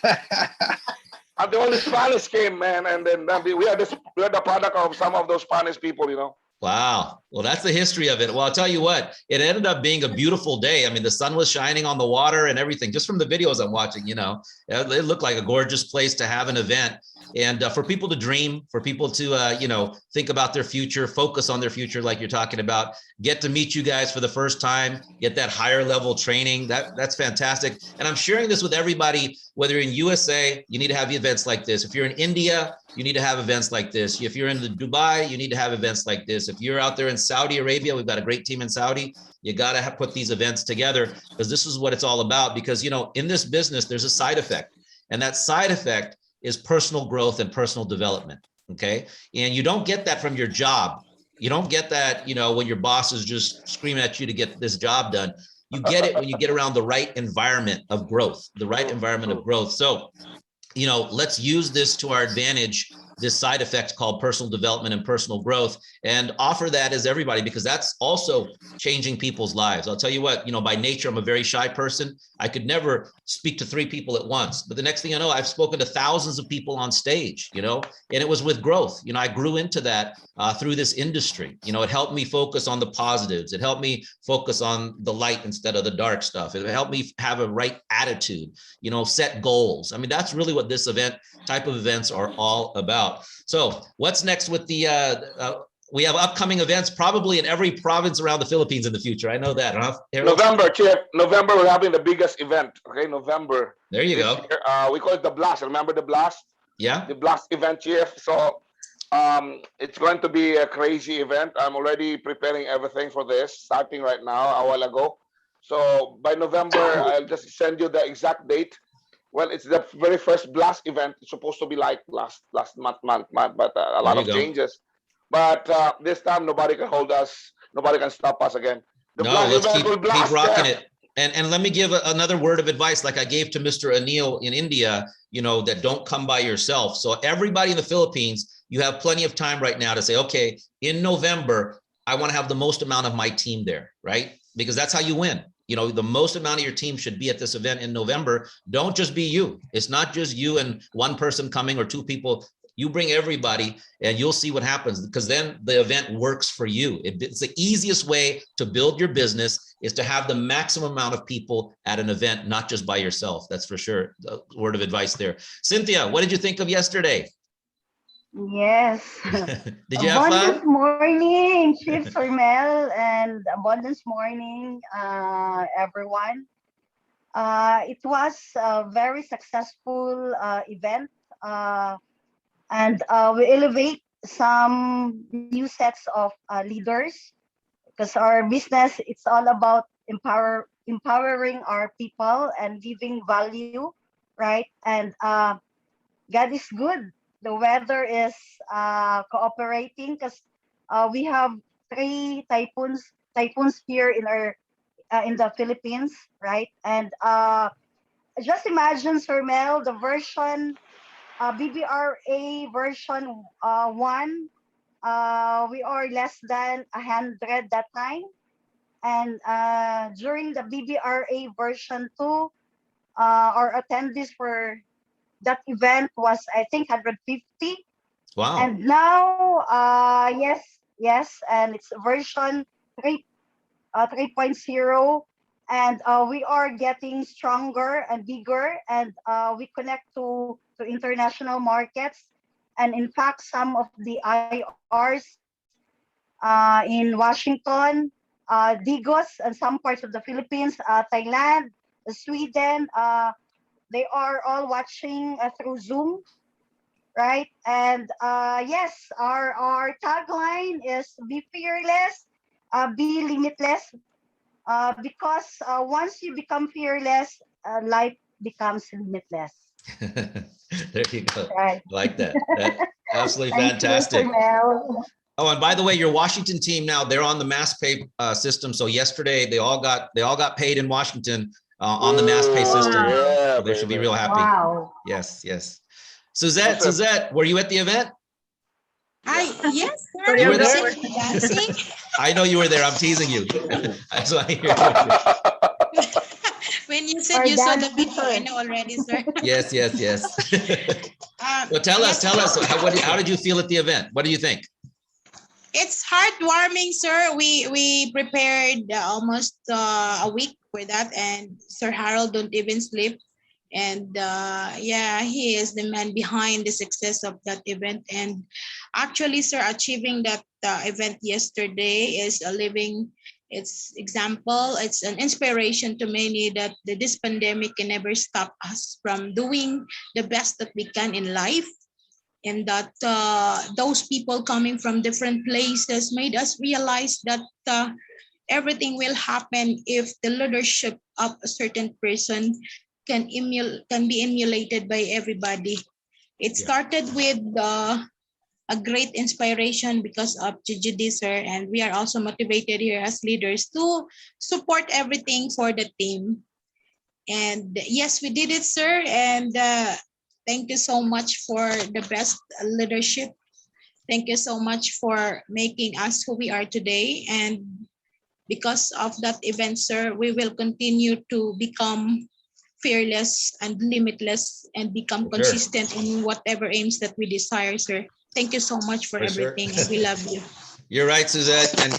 And the only Spanish came, man, and then we are the product of some of those Spanish people, you know. Wow. Well, that's the history of it. Well, I'll tell you what, it ended up being a beautiful day. I mean, the sun was shining on the water and everything, just from the videos I'm watching, you know, it looked like a gorgeous place to have an event. And for people to dream, for people to, you know, think about their future, focus on their future, like you're talking about, get to meet you guys for the first time, get that higher level training. That's fantastic. And I'm sharing this with everybody, whether you're in USA, you need to have events like this. If you're in India, you need to have events like this. If you're in Dubai, you need to have events like this. If you're out there in Saudi Arabia, we've got a great team in Saudi. You got to put these events together because this is what it's all about. Because, you know, in this business, there's a side effect, and that side effect is personal growth and personal development. Okay. And you don't get that from your job. You don't get that, you know, when your boss is just screaming at you to get this job done. You get it when you get around the right environment of growth, So, you know, let's use this to our advantage, this side effect called personal development and personal growth, and offer that as everybody, because that's also changing people's lives. I'll tell you what, you know, by nature, I'm a very shy person. I could never speak to 3 people at once, but the next thing I know, I've spoken to thousands of people on stage, you know, and it was with growth. You know, I grew into that through this industry. You know, it helped me focus on the positives. It helped me focus on the light instead of the dark stuff. It helped me have a right attitude, you know, set goals. I mean, that's really what this type of events are all about. So what's next with the, we have upcoming events probably in every province around the Philippines in the future. I know that, huh? Harold? November, Chief. November, we're having the biggest event. Okay, November. There you go. Year, we call it the Blast. Remember the Blast? Yeah. The Blast event, Chief. So it's going to be a crazy event. I'm already preparing everything for this, starting right now, a while ago. So by November, I'll just send you the exact date. Well, it's the very first Blast event. It's supposed to be like last month, but a lot of changes. But this time, nobody can hold us. Nobody can stop us again. The No, Blast let's event will blast keep rocking them. it. And let me give another word of advice, like I gave to Mr. Anil in India, you know, that don't come by yourself. So everybody in the Philippines, you have plenty of time right now to say, okay, in November, I want to have the most amount of my team there, right? Because that's how you win. You know, the most amount of your team should be at this event in November. Don't just be you. It's not just you and one person coming or 2 people. You bring everybody and you'll see what happens, because then the event works for you. It's the easiest way to build your business is to have the maximum amount of people at an event, not just by yourself. That's for sure. A word of advice there. Cynthia, what did you think of yesterday? Yes. Did you have Abundance fun? morning, Chief Sormel, and abundance morning, everyone. It was a very successful event, and we elevate some new sets of leaders, because our business, it's all about empowering our people and giving value, right? And God is good. The weather is cooperating, because we have 3 typhoons here in our in the Philippines, right? And just imagine, Sir Mel, the version BBRA version 1. We are less than 100 that time, and during the BBRA version 2, our attendees for that event was, I think, 150. Wow. And now, yes, and it's version 3.0, and we are getting stronger and bigger, and we connect to international markets. And in fact, some of the IRs in Washington, Digos, and some parts of the Philippines, Thailand, Sweden, they are all watching through Zoom, right? And yes, our tagline is be fearless, be limitless, because once you become fearless, life becomes limitless. There you go. Right. Like that. Absolutely Thank fantastic. you, Sir Mel. Oh, and by the way, your Washington team now, they're on the mass pay system. So yesterday they all got paid in Washington on the mass pay system. Yeah, So they should be real happy. Wow. Yes. Suzette, were you at the event? Yes, sir. You were I there? was dancing. I know you were there. I'm teasing you. That's why you're When you said Our you saw the dance video, I teacher. know already, sir. Yes. So tell us, how did you feel at the event? What do you think? It's heartwarming, sir. We prepared almost a week for that, and Sir Harold don't even sleep. And yeah, he is the man behind the success of that event. And actually, sir, achieving that event yesterday is a living example. It's an inspiration to many that this pandemic can never stop us from doing the best that we can in life. And that those people coming from different places made us realize that everything will happen if the leadership of a certain person can be emulated by everybody. It started with a great inspiration because of GGD, sir, and we are also motivated here as leaders to support everything for the team. And yes, we did it, sir, and thank you so much for the best leadership. Thank you so much for making us who we are today. And because of that event, sir, we will continue to become fearless and limitless and become consistent in whatever aims that we desire, sir. Thank you so much for everything. And we love you. You're right, Suzette. And,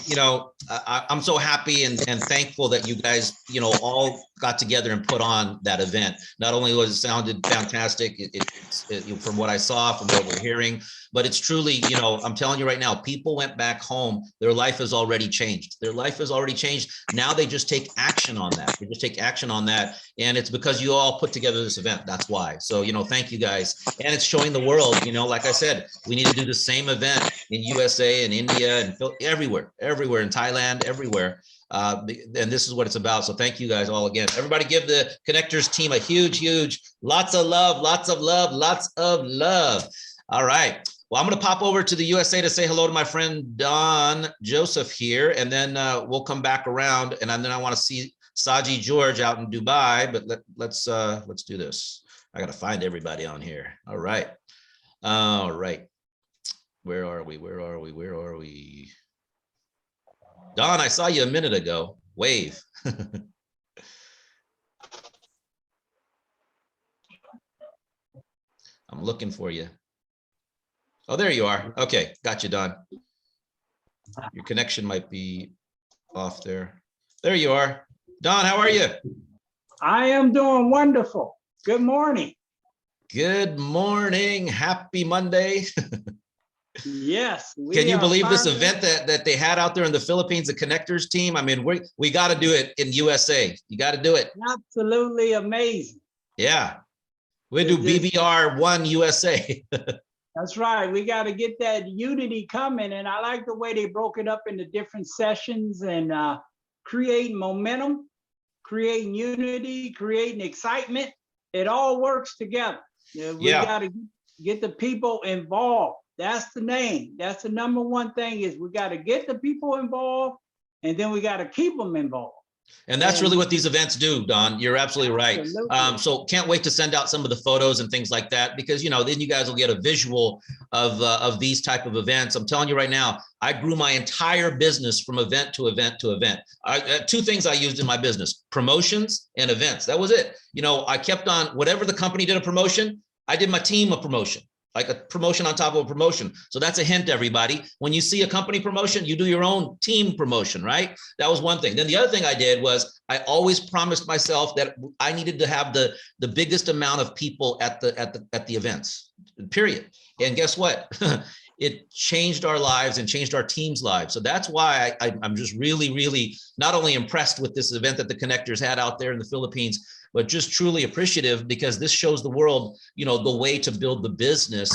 I'm so happy and thankful that you guys, all got together and put on that event. Not only was it sounded fantastic, from what I saw, from what we're hearing, but it's truly, I'm telling you right now, people went back home. Their life has already changed. Now they just take action on that. They just take action on that. And it's because you all put together this event. That's why. So, thank you guys. And it's showing the world, like I said, we need to do the same event in USA and India and everywhere in Thailand, everywhere. And this is what it's about. So thank you guys all again. Everybody give the Connectors team a huge, lots of love. All right. Well, I'm going to pop over to the USA to say hello to my friend Don Joseph here, and then we'll come back around, and then I want to see Saji George out in Dubai, but let's do this. I got to find everybody on here. All right. Where are we? Don, I saw you a minute ago. Wave. I'm looking for you. Oh, there you are. Okay, got you, Don. Your connection might be off there. There you are. Don, how are you? I am doing wonderful. Good morning. Good morning. Happy Monday. Yes. Can you believe this event that they had out there in the Philippines, the Connectors team? I mean, we got to do it in USA. You got to do it. Absolutely amazing. Yeah. We do BBR 1 USA. That's right. We got to get that unity coming. And I like the way they broke it up into different sessions and creating momentum, creating unity, creating excitement. It all works together. We got to get the people involved. That's the name. That's the number one thing is we got to get the people involved and then we got to keep them involved. And that's really what these events do, Don. You're absolutely right. So can't wait to send out some of the photos and things like that, because, you know, then you guys will get a visual of these type of events. I'm telling you right now, I grew my entire business from event to event to event. Two things I used in my business: promotions and events. That was it. You know, I kept on, whatever the company did a promotion, I did my team a promotion. Like a promotion on top of a promotion. So that's a hint, everybody. When you see a company promotion, you do your own team promotion, right? That was one thing. Then the other thing I did was I always promised myself that I needed to have the biggest amount of people at the events, period. And guess what? It changed our lives and changed our team's lives. So that's why I'm just really, really not only impressed with this event that the Connectors had out there in the Philippines, but just truly appreciative, because this shows the world, you know, the way to build the business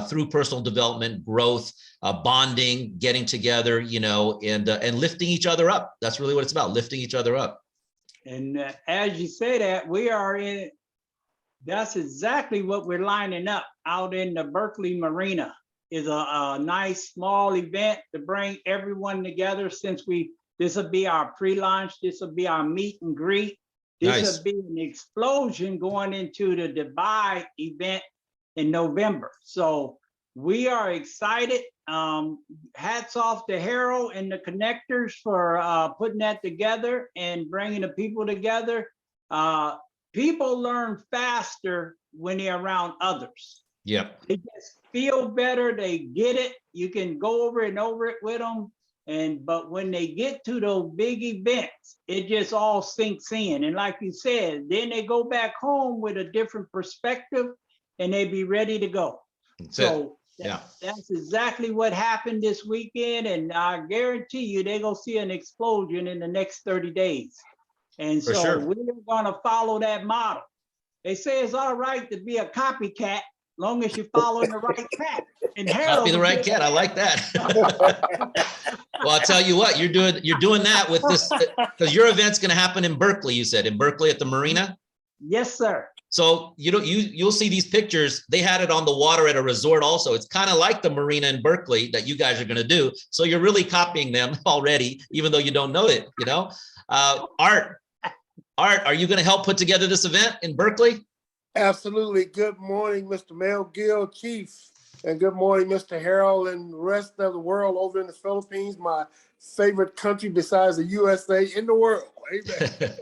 through personal development, growth, bonding, getting together, you know, and lifting each other up. That's really what it's about, lifting each other up. And as you say that, we are in, that's exactly what we're lining up out in the Berkeley Marina. Is a nice small event to bring everyone together, since this will be our pre-launch, this will be our meet and greet. This will be an explosion going into the Dubai event in November. So we are excited. Hats off to Harold and the Connectors for putting that together and bringing the people together. People learn faster when they're around others. Yep. They just feel better. They get it. You can go over and over it with them. But when they get to those big events, it just all sinks in. And like you said, then they go back home with a different perspective and they be ready to go. That's exactly what happened this weekend. And I guarantee you, they're going to see an explosion in the next 30 days. And so we're going to follow that model. They say it's all right to be a copycat, long as you're following the right cat. And Harold, copy the right cat. I like that. Well, I'll tell you what, you're doing that with this, because your event's going to happen in Berkeley. You said in Berkeley at the marina. Yes, sir. So you'll see these pictures. They had it on the water at a resort also. It's kind of like the marina in Berkeley that you guys are going to do. So you're really copying them already, even though you don't know it. You know, Art, are you going to help put together this event in Berkeley? Absolutely. Good morning, Mr. Mel Gill, Chief, and good morning, Mr. Harold, and the rest of the world over in the Philippines, my favorite country besides the USA in the world. Amen.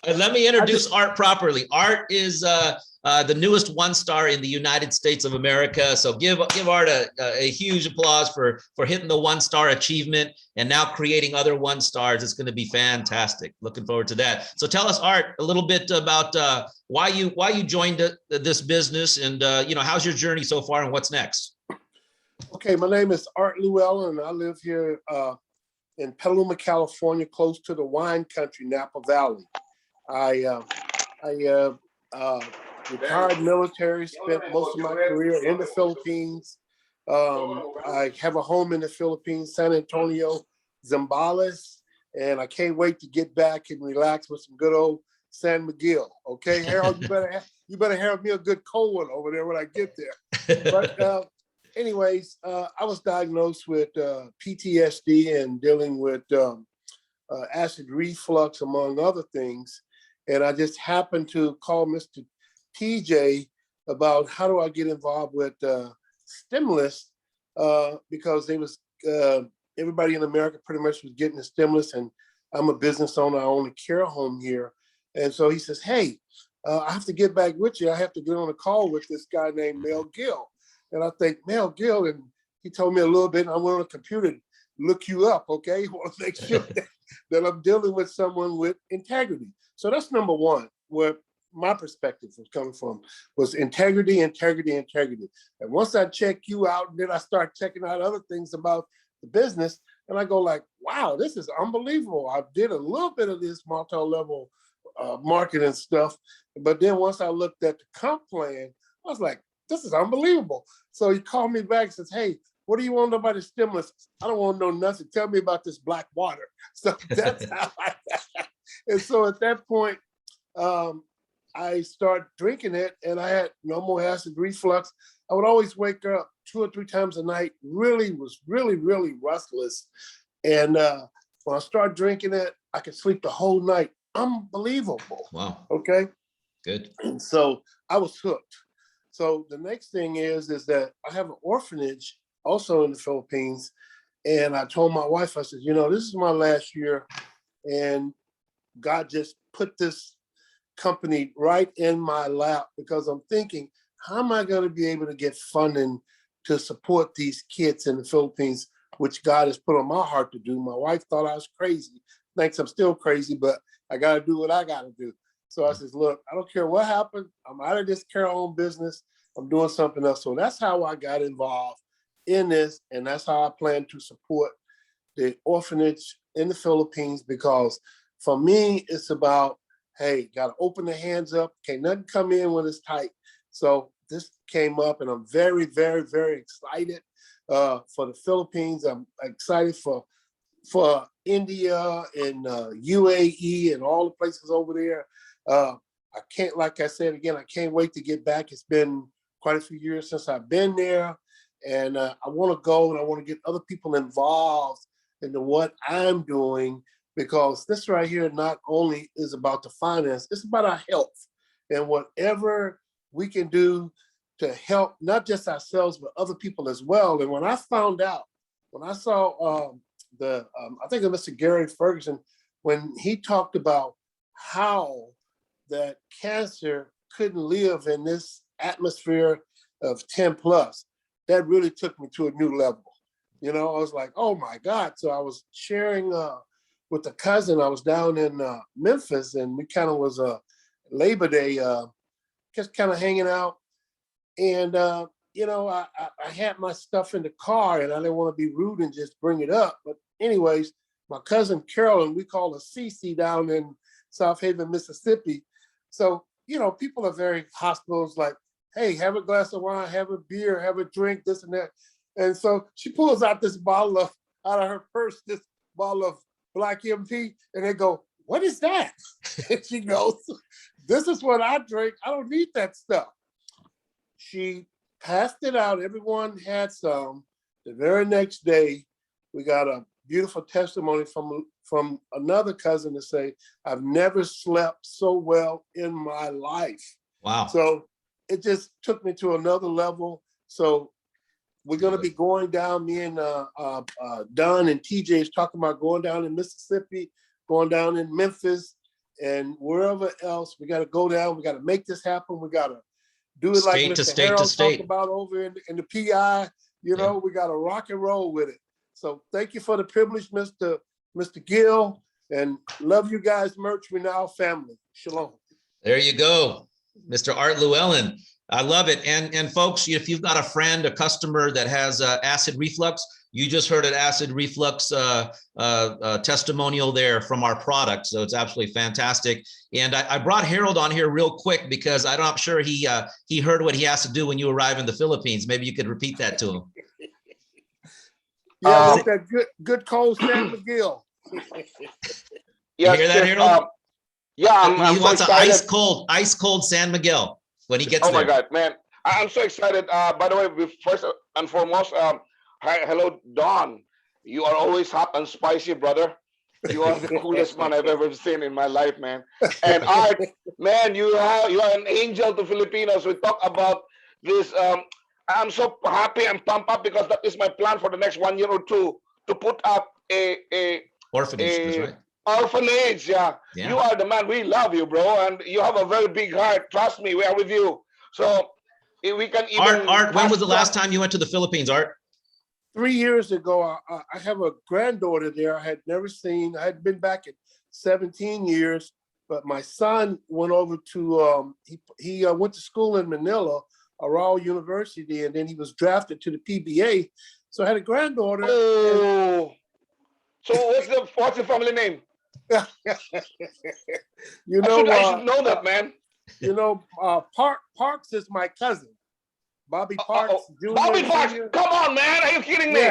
Let me introduce Art properly. Art is the newest one-star in the United States of America. So give Art a huge applause for hitting the one-star achievement and now creating other one-stars. It's going to be fantastic. Looking forward to that. So tell us, Art, a little bit about why you joined this business, and you know, how's your journey so far and what's next? Okay, my name is Art Llewellyn, and I live here in Petaluma, California, close to the wine country, Napa Valley. I retired military, spent most of my career in the Philippines. I have a home in the Philippines, San Antonio, Zambales, and I can't wait to get back and relax with some good old San Miguel. Okay, Harold, you better have me a good cold one over there when I get there. But anyways, I was diagnosed with PTSD and dealing with acid reflux, among other things. And I just happened to call Mr. TJ about how do I get involved with stimulus, because they was everybody in America pretty much was getting the stimulus, and I'm a business owner. I own a care home here. And so he says, hey, I have to get back with you. I have to get on a call with this guy named Mel Gill. And I think, Mel Gill, and he told me a little bit, and I went on the computer to look you up, okay? I want to make sure that I'm dealing with someone with integrity. So that's number one, where my perspective was coming from, was integrity. And once I check you out, and then I start checking out other things about the business, and I go like, wow, this is unbelievable. I did a little bit of this multi-level marketing stuff, but then once I looked at the comp plan, I was like, this is unbelievable. So he called me back and says, hey, what do you want to know about the stimulus? I don't want to know nothing. Tell me about this black water. So that's how and so at that point, I started drinking it, and I had no more acid reflux. I would always wake up 2 or 3 times a night, really restless. And when I started drinking it, I could sleep the whole night. Unbelievable. Wow. Okay. Good. And so I was hooked. So the next thing is that I have an orphanage also in the Philippines. And I told my wife, I said, you know, this is my last year, and God just put this company right in my lap, because I'm thinking, how am I going to be able to get funding to support these kids in the Philippines, which God has put on my heart to do. My wife thought I was crazy. Thinks I'm still crazy, but I got to do what I got to do. So I says, look, I don't care what happened. I'm out of this care-owned business. I'm doing something else. So that's how I got involved in this. And that's how I plan to support the orphanage in the Philippines, because for me, it's about, hey, got to open the hands up. Can't nothing come in when it's tight. So this came up, and I'm very, very, very excited for the Philippines. I'm excited for India and UAE and all the places over there. I can't, like I said again, I can't wait to get back. It's been quite a few years since I've been there, and I want to go, and I want to get other people involved into what I'm doing, because this right here not only is about the finance, it's about our health, and whatever we can do to help not just ourselves, but other people as well. And when I found out, when I saw I think it was Mr. Gary Ferguson, when he talked about how that cancer couldn't live in this atmosphere of 10 plus, that really took me to a new level. You know, I was like, oh my God. So I was sharing with a cousin. I was down in Memphis, and we kind of was Labor Day, just kind of hanging out. And, you know, I had my stuff in the car, and I didn't want to be rude and just bring it up. But anyways, my cousin Carolyn, we call her Cece, down in South Haven, Mississippi. So, you know, people are very hospitable, like, hey, have a glass of wine, have a beer, have a drink, this and that. And so she pulls out this bottle out of her purse, this bottle of Black MP, and they go, what is that? And she goes, this is what I drink. I don't need that stuff. She passed it out. Everyone had some. The very next day, we got a beautiful testimony from another cousin to say, I've never slept so well in my life. Wow. So it just took me to another level. So we're going to be going down, me and Don and TJ is talking about going down in Mississippi, going down in Memphis, and wherever else. We got to go down. We got to make this happen. We got to do it like Mr. Harold talked about over in the PI. You know, we got to rock and roll with it. So thank you for the privilege, Mr. Gill, and love you guys, Merch. We're now family. Shalom. There you go, Mr. Art Llewellyn. I love it. And folks, if you've got a friend, a customer that has acid reflux, you just heard an acid reflux testimonial there from our product. So it's absolutely fantastic. And I brought Harold on here real quick because I'm not sure he heard what he has to do when you arrive in the Philippines. Maybe you could repeat that to him. Yeah, with that good cold San Miguel. You hear that, Harold? Yeah, he wants an ice cold San Miguel when he gets there. Oh my God, man. I'm so excited. By the way, first and foremost, hi, hello, Don. You are always hot and spicy, brother. You are the coolest man I've ever seen in my life, man. And Art, man, you are an angel to Filipinos. We talk about this. I'm so happy and pumped up because that is my plan for the next 1 year or two, to put up a orphanage. That's right. Orphanage, yeah. You are the man. We love you, bro, and you have a very big heart. Trust me, we are with you. So if we can even. Art, when was the last time you went to the Philippines, Art? 3 years ago. I have a granddaughter there. I had never seen. I had been back in 17 years, but my son went over to. He went to school in Manila, Aral University, and then he was drafted to the PBA. So I had a granddaughter. Oh. So what's the family name? You know, I should know that, man. You know, Parks is my cousin. Bobby Parks, Jr. Bobby Parks, Senior. come on, man. Are you kidding me?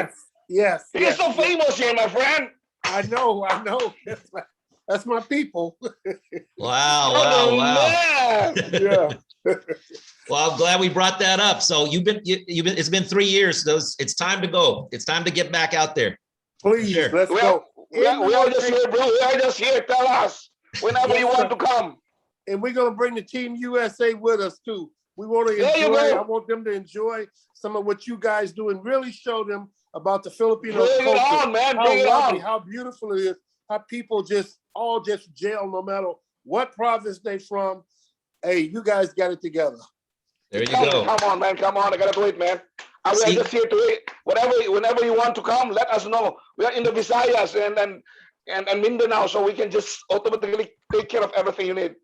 Yes. He's so famous here, my friend. I know. That's my people. Wow. Man. Yeah. Well, I'm glad we brought that up. So you've been, it's been 3 years. So it's time to go. It's time to get back out there. Please, Sure. let's go. We are just here, bro. We are just here. Tell us whenever you want to come. And we're going to bring the Team USA with us too. We want to There you enjoy, go. I want them to enjoy some of what you guys do and really show them about the Filipino Bring it culture. on, man. How Bring it lovely, on. how beautiful it is. How people all just gel no matter what province they from. Hey, you guys got it together. There you go. Come on, man. Come on. I got to do it, man. We are just here to it. Whenever you want to come, let us know. We are in the Visayas and Mindanao, so we can just automatically take care of everything you need.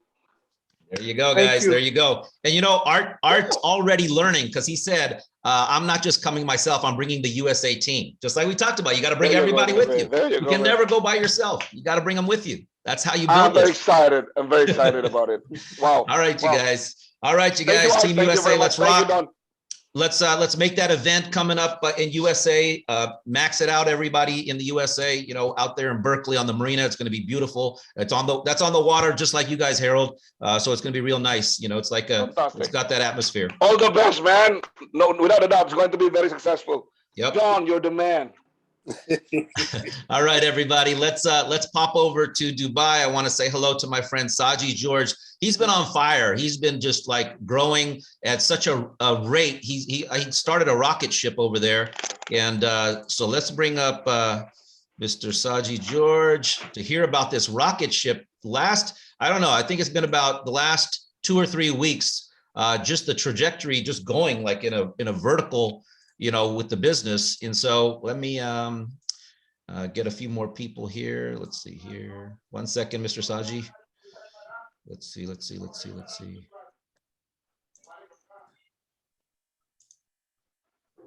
There you go, guys. There you go. And you know, Art's already learning because he said, I'm not just coming myself, I'm bringing the USA team. Just like we talked about, you got to bring everybody with you. You can never go by yourself. You got to bring them with you. That's how you build I'm very this. excited. I'm very excited about it. Wow. All right, you guys. All right, you Thank guys. you, Team Art. Thank you USA, very let's much. Thank you, rock. Don. Let's make that event coming up in USA. Max it out, everybody in the USA. You know, out there in Berkeley on the marina, it's going to be beautiful. That's on the water, just like you guys, Harold. So it's going to be real nice. You know, it's like it's got that atmosphere. All the best, man. No, without a doubt, it's going to be very successful. Yep. John, you're the man. All right, everybody, let's pop over to Dubai. I want to say hello to my friend Saji George. He's been on fire. He's been just like growing at such a rate. He started a rocket ship over there. And so let's bring up Mr. Saji George to hear about this rocket ship. I don't know, I think it's been about the last 2 or 3 weeks, just the trajectory, just going like in a vertical, you know, with the business. And so let me get a few more people here. Let's see here. 1 second, Mr. Saji. Let's see.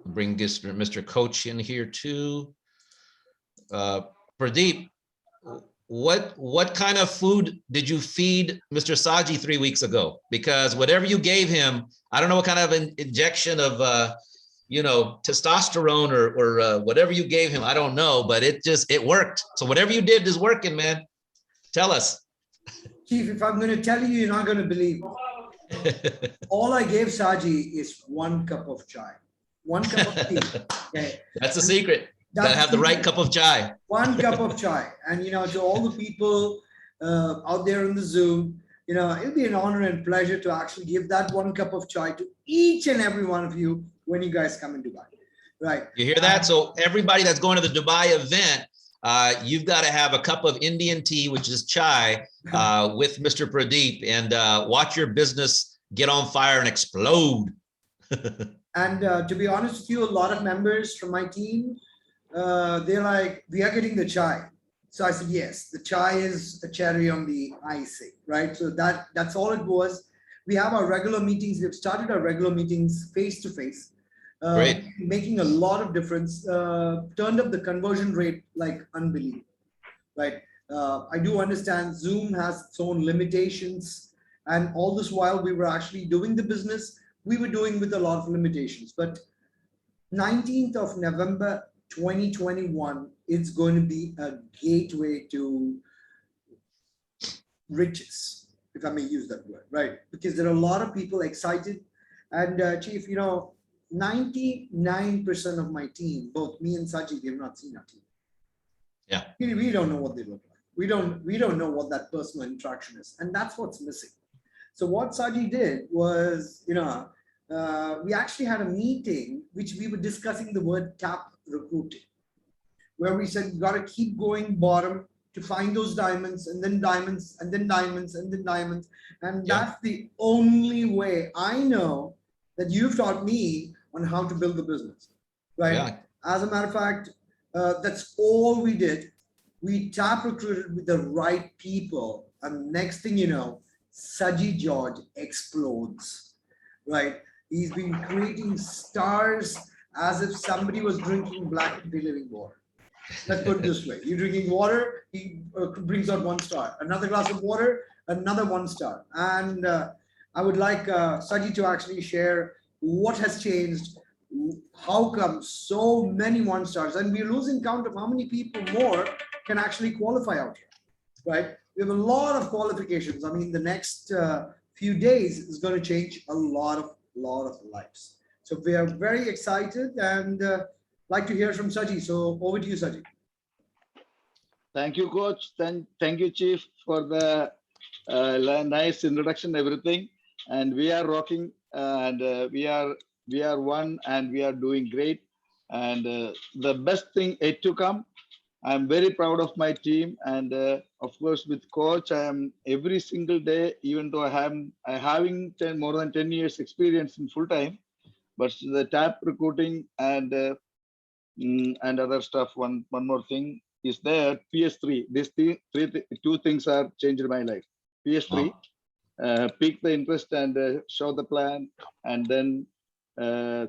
Bring this Mr. Coach in here too. Pradeep, what kind of food did you feed Mr. Saji 3 weeks ago? Because whatever you gave him, I don't know what kind of an injection of you know, testosterone or whatever you gave him, I don't know, but it worked. So whatever you did is working, man. Tell us. Chief, if I'm going to tell you, you're not going to believe me. All I gave Saji is 1 cup of chai, 1 cup of tea. Okay. That's the secret. Gotta have the right cup of chai. 1 cup of chai. And, you know, to all the people out there in the Zoom, you know, it'll be an honor and pleasure to actually give that 1 cup of chai to each and every one of you when you guys come in Dubai, right? You hear that? So everybody that's going to the Dubai event, you've got to have a cup of Indian tea, which is chai, with Mr. Pradeep, and watch your business get on fire and explode. And to be honest with you, a lot of members from my team, they're like, we are getting the chai. So I said, yes, the chai is a cherry on the icing, right? So that's all it was. We have our regular meetings. We've started our regular meetings face to face, making a lot of difference. Turned up the conversion rate like unbelievable, right? I do understand Zoom has its own limitations, and all this while we were actually doing the business, we were doing with a lot of limitations. But 19th of November 2021, it's going to be a gateway to riches, if I may use that word, right? Because there are a lot of people excited. And Chief, you know, 99% of my team, both me and Saji, we have not seen our team. Yeah. We don't know what they look like. We don't know what that personal interaction is. And that's what's missing. So what Saji did was, you know, we actually had a meeting, which we were discussing the word tap recruiting, where we said, you got to keep going bottom to find those diamonds, and then diamonds, and then diamonds, and then diamonds. And that's the only way I know that you've taught me on how to build the business, right? Yeah. As a matter of fact, that's all we did. We tap recruited with the right people. And next thing you know, Saji George explodes, right? He's been creating stars as if somebody was drinking black and living water. Let's put it this way. You're drinking water, he brings out 1 star. Another glass of water, another 1 star. And I would like Saji to actually share what has changed, how come so many 1-stars, and we're losing count of how many people more can actually qualify out here, right? We have a lot of qualifications. I mean, the next few days is going to change a lot of lives. So we are very excited and like to hear from Saji. So over to you, Saji. Thank you, Coach. Thank you, Chief, for the nice introduction, everything. And we are rocking, and we are one, and we are doing great. And the best thing yet to come. I'm very proud of my team, and of course, with Coach, I am every single day. Even though I having more than 10 years experience in full time, but the tap recruiting and other stuff. One more thing is there. PS3. These two things are changed my life. PS3, pick the interest and show the plan, and then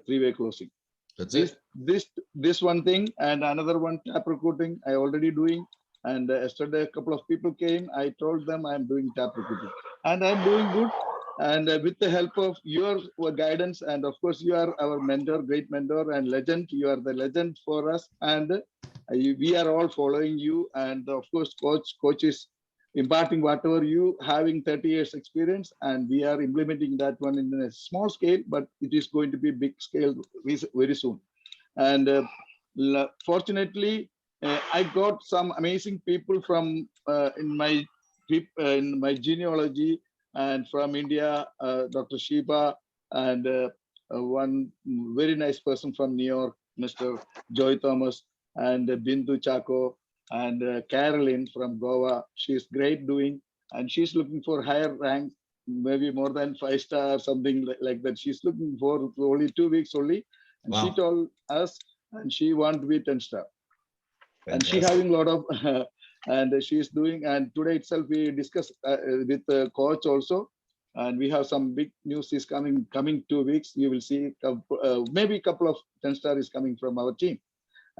three-way closing. That's this one thing, and another one, tap recruiting, I already doing. And yesterday a couple of people came. I told them I'm doing tap recruiting, and I'm doing good. And with the help of your guidance, and of course you are our mentor, great mentor and legend. You are the legend for us, and we are all following you. And of course, coach is imparting whatever you having 30 years experience, and we are implementing that one in a small scale, but it is going to be big scale very soon. And fortunately, I got some amazing people from in my genealogy, and from India, Dr. Shiba, and one very nice person from New York, Mr. Joy Thomas, and Bindu Chako, and Carolyn from Goa. She's great doing, and she's looking for higher rank, maybe more than 5-star, something like that. She's looking for only 2 weeks only, and she told us, and she wants to be 10-star. And she having a lot of, and she's doing. And today itself we discussed with the coach also, and we have some big news is coming 2 weeks. You will see maybe a couple of 10-star is coming from our team,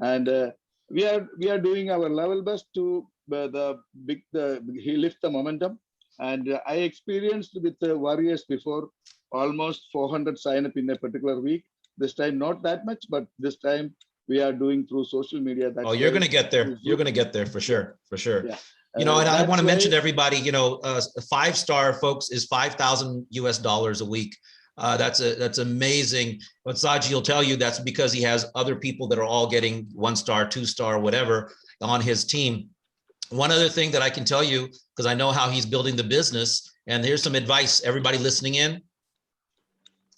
and we are doing our level best to lift the momentum. And I experienced with the Warriors before almost 400 sign up in a particular week. This time not that much, but this time we are doing through social media. That's you're going to get there. You're going to get there for sure. Yeah. You know, and I want to mention to everybody, you know, 5-star folks is $5,000 a week. That's amazing. But Saji will tell you that's because he has other people that are all getting 1-star, 2-star, whatever on his team. One other thing that I can tell you, because I know how he's building the business, and here's some advice, everybody listening in,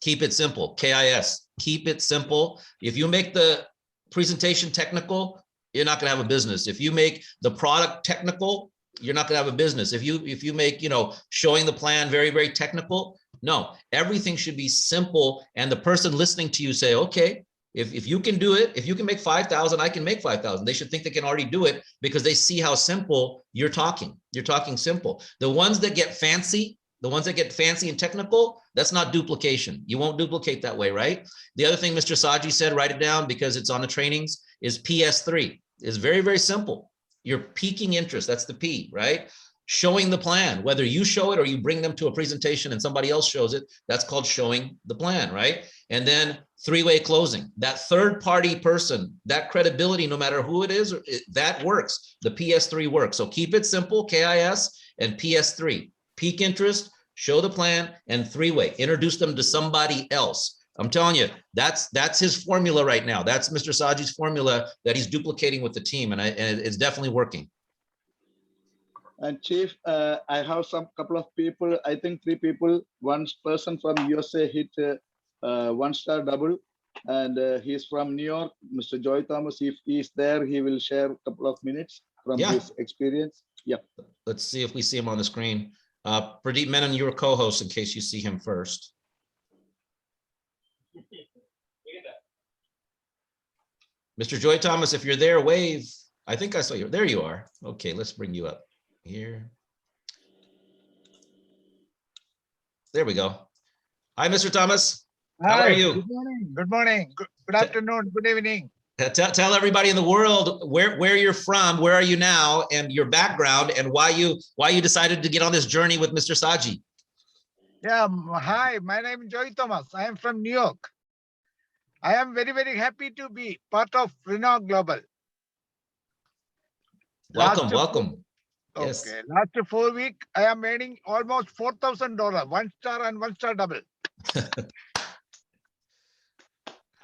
keep it simple, KIS, keep it simple. If you make the presentation technical, you're not going to have a business. If you make the product technical, you're not going to have a business. If you make, you know, showing the plan very, very technical, no, everything should be simple. And the person listening to you say, okay, if you can do it, if you can make 5,000, I can make 5,000. They should think they can already do it because they see how simple you're talking. You're talking simple. The ones that get fancy, and technical, that's not duplication. You won't duplicate that way, right? The other thing Mr. Saji said, write it down because it's on the trainings, is PS3. It's very, very simple. You're piquing interest. That's the P, right? Showing the plan, whether you show it or you bring them to a presentation and somebody else shows it, that's called showing the plan, right? And then 3-way closing, that third party person, that credibility, no matter who it is, that works. The PS3 works. So keep it simple, KIS and PS3. Peak interest, show the plan, and 3-way. Introduce them to somebody else. I'm telling you, that's his formula right now. That's Mr. Saji's formula that he's duplicating with the team, and it's definitely working. And Chief, I have some couple of people, I think 3 people. One person from USA hit 1-star double, and he's from New York, Mr. Joy Thomas. If he's there, he will share a couple of minutes from his experience. Yeah. Let's see if we see him on the screen. Pradeep Menon, you're a co-host in case you see him first. Mr. Joy Thomas, if you're there, wave. I think I saw you. There you are. Okay, let's bring you up here. There we go. Hi, Mr. Thomas. How are you? Good morning. Good morning. Good afternoon. Good evening. Tell everybody in the world where you're from, where are you now, and your background, and why you decided to get on this journey with Mr. Saji. Yeah, hi, my name is Joy Thomas. I am from New York. I am very, very happy to be part of Renault Global. Welcome, welcome. Yes. Okay, last 4 weeks, I am earning almost $4,000, 1-star and 1-star double.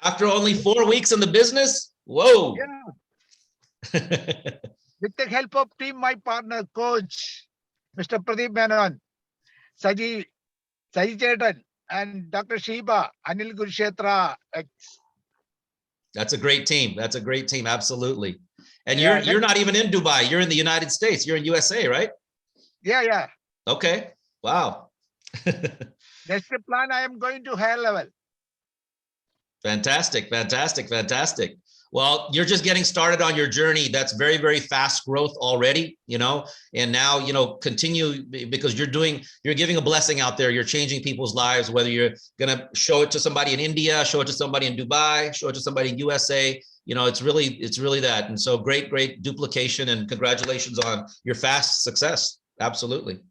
After only 4 weeks in the business? Whoa. Yeah. With the help of team, my partner, coach, Mr. Pradeep Menon, Saji Chetan, and Dr. Sheba, Anil Gurshetra. That's a great team. That's a great team. Absolutely. And Yeah, you're not even in Dubai. You're in the United States. You're in USA, right? Yeah. Okay. Wow. Next plan, I am going to higher level. Fantastic, fantastic, fantastic. Well, you're just getting started on your journey. That's very, very fast growth already, you know, and now, you know, continue because you're giving a blessing out there. You're changing people's lives, whether you're going to show it to somebody in India, show it to somebody in Dubai, show it to somebody in USA, you know, it's really that. And so great duplication and congratulations on your fast success. Absolutely.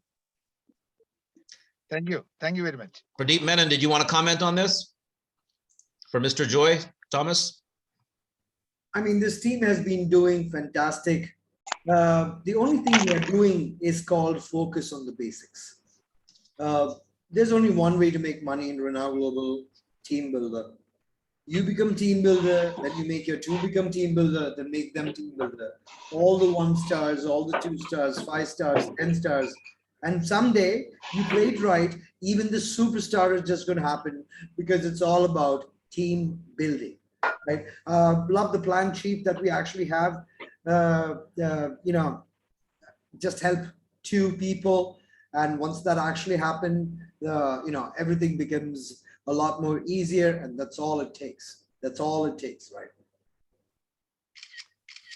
Thank you. Thank you very much. Pradeep Menon, did you want to comment on this for Mr. Joy Thomas? I mean, this team has been doing fantastic. The only thing we are doing is called focus on the basics. There's only one way to make money in Renault Global: team builder. You become team builder, then you make your two become team builder, then make them team builder. All the 1-stars, all the 2-stars, 5 stars, 10 stars. And someday you play it right, even the superstar is just going to happen because it's all about team building. Right? Love the plan sheet that we actually have. You know, just help 2 people, and once that actually happened, you know, everything becomes a lot more easier, and that's all it takes. That's all it takes, right?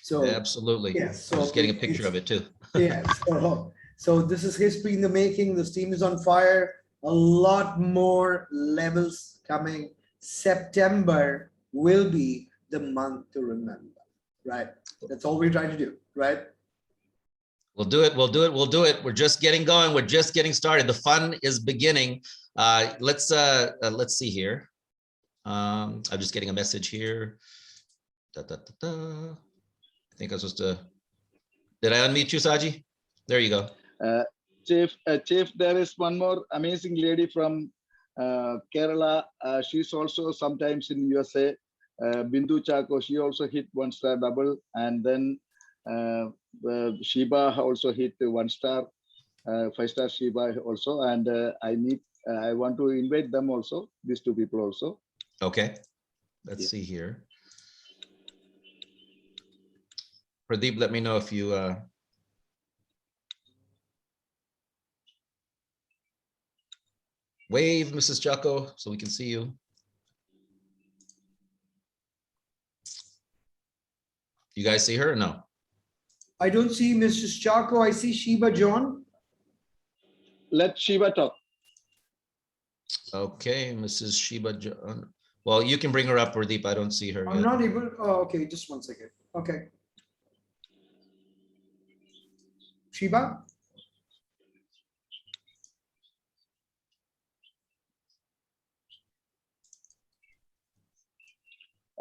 So yeah, absolutely. yes. So I'm just getting a picture of it too. Yeah. So this is history in the making. This team is on fire. A lot more levels coming. September will be the month to remember, right? That's all we're trying to do, right? We'll do it. We'll do it. We'll do it. We're just getting going. We're just getting started. The fun is beginning. Let's see here. I'm just getting a message here. I think I was supposed to. Did I unmute you, Saji? There you go. Chief, there is one more amazing lady from Kerala. She's also sometimes in USA. Bindu Chako, she also hit 1-star double, and then Sheba also hit 1-star, 5-star Sheba also, and I want to invite them also, these 2 people also. Okay, let's see here. Pradeep, let me know if you wave, Mrs. Chako, so we can see you. You guys see her or no? I don't see Mrs. Chako. I see Sheba John. Let Sheba talk. Okay, Mrs. Sheba John. Well, you can bring her up, Pradeep. I don't see her I'm yet. not able. Oh, okay, just 1 second. Okay. Sheba?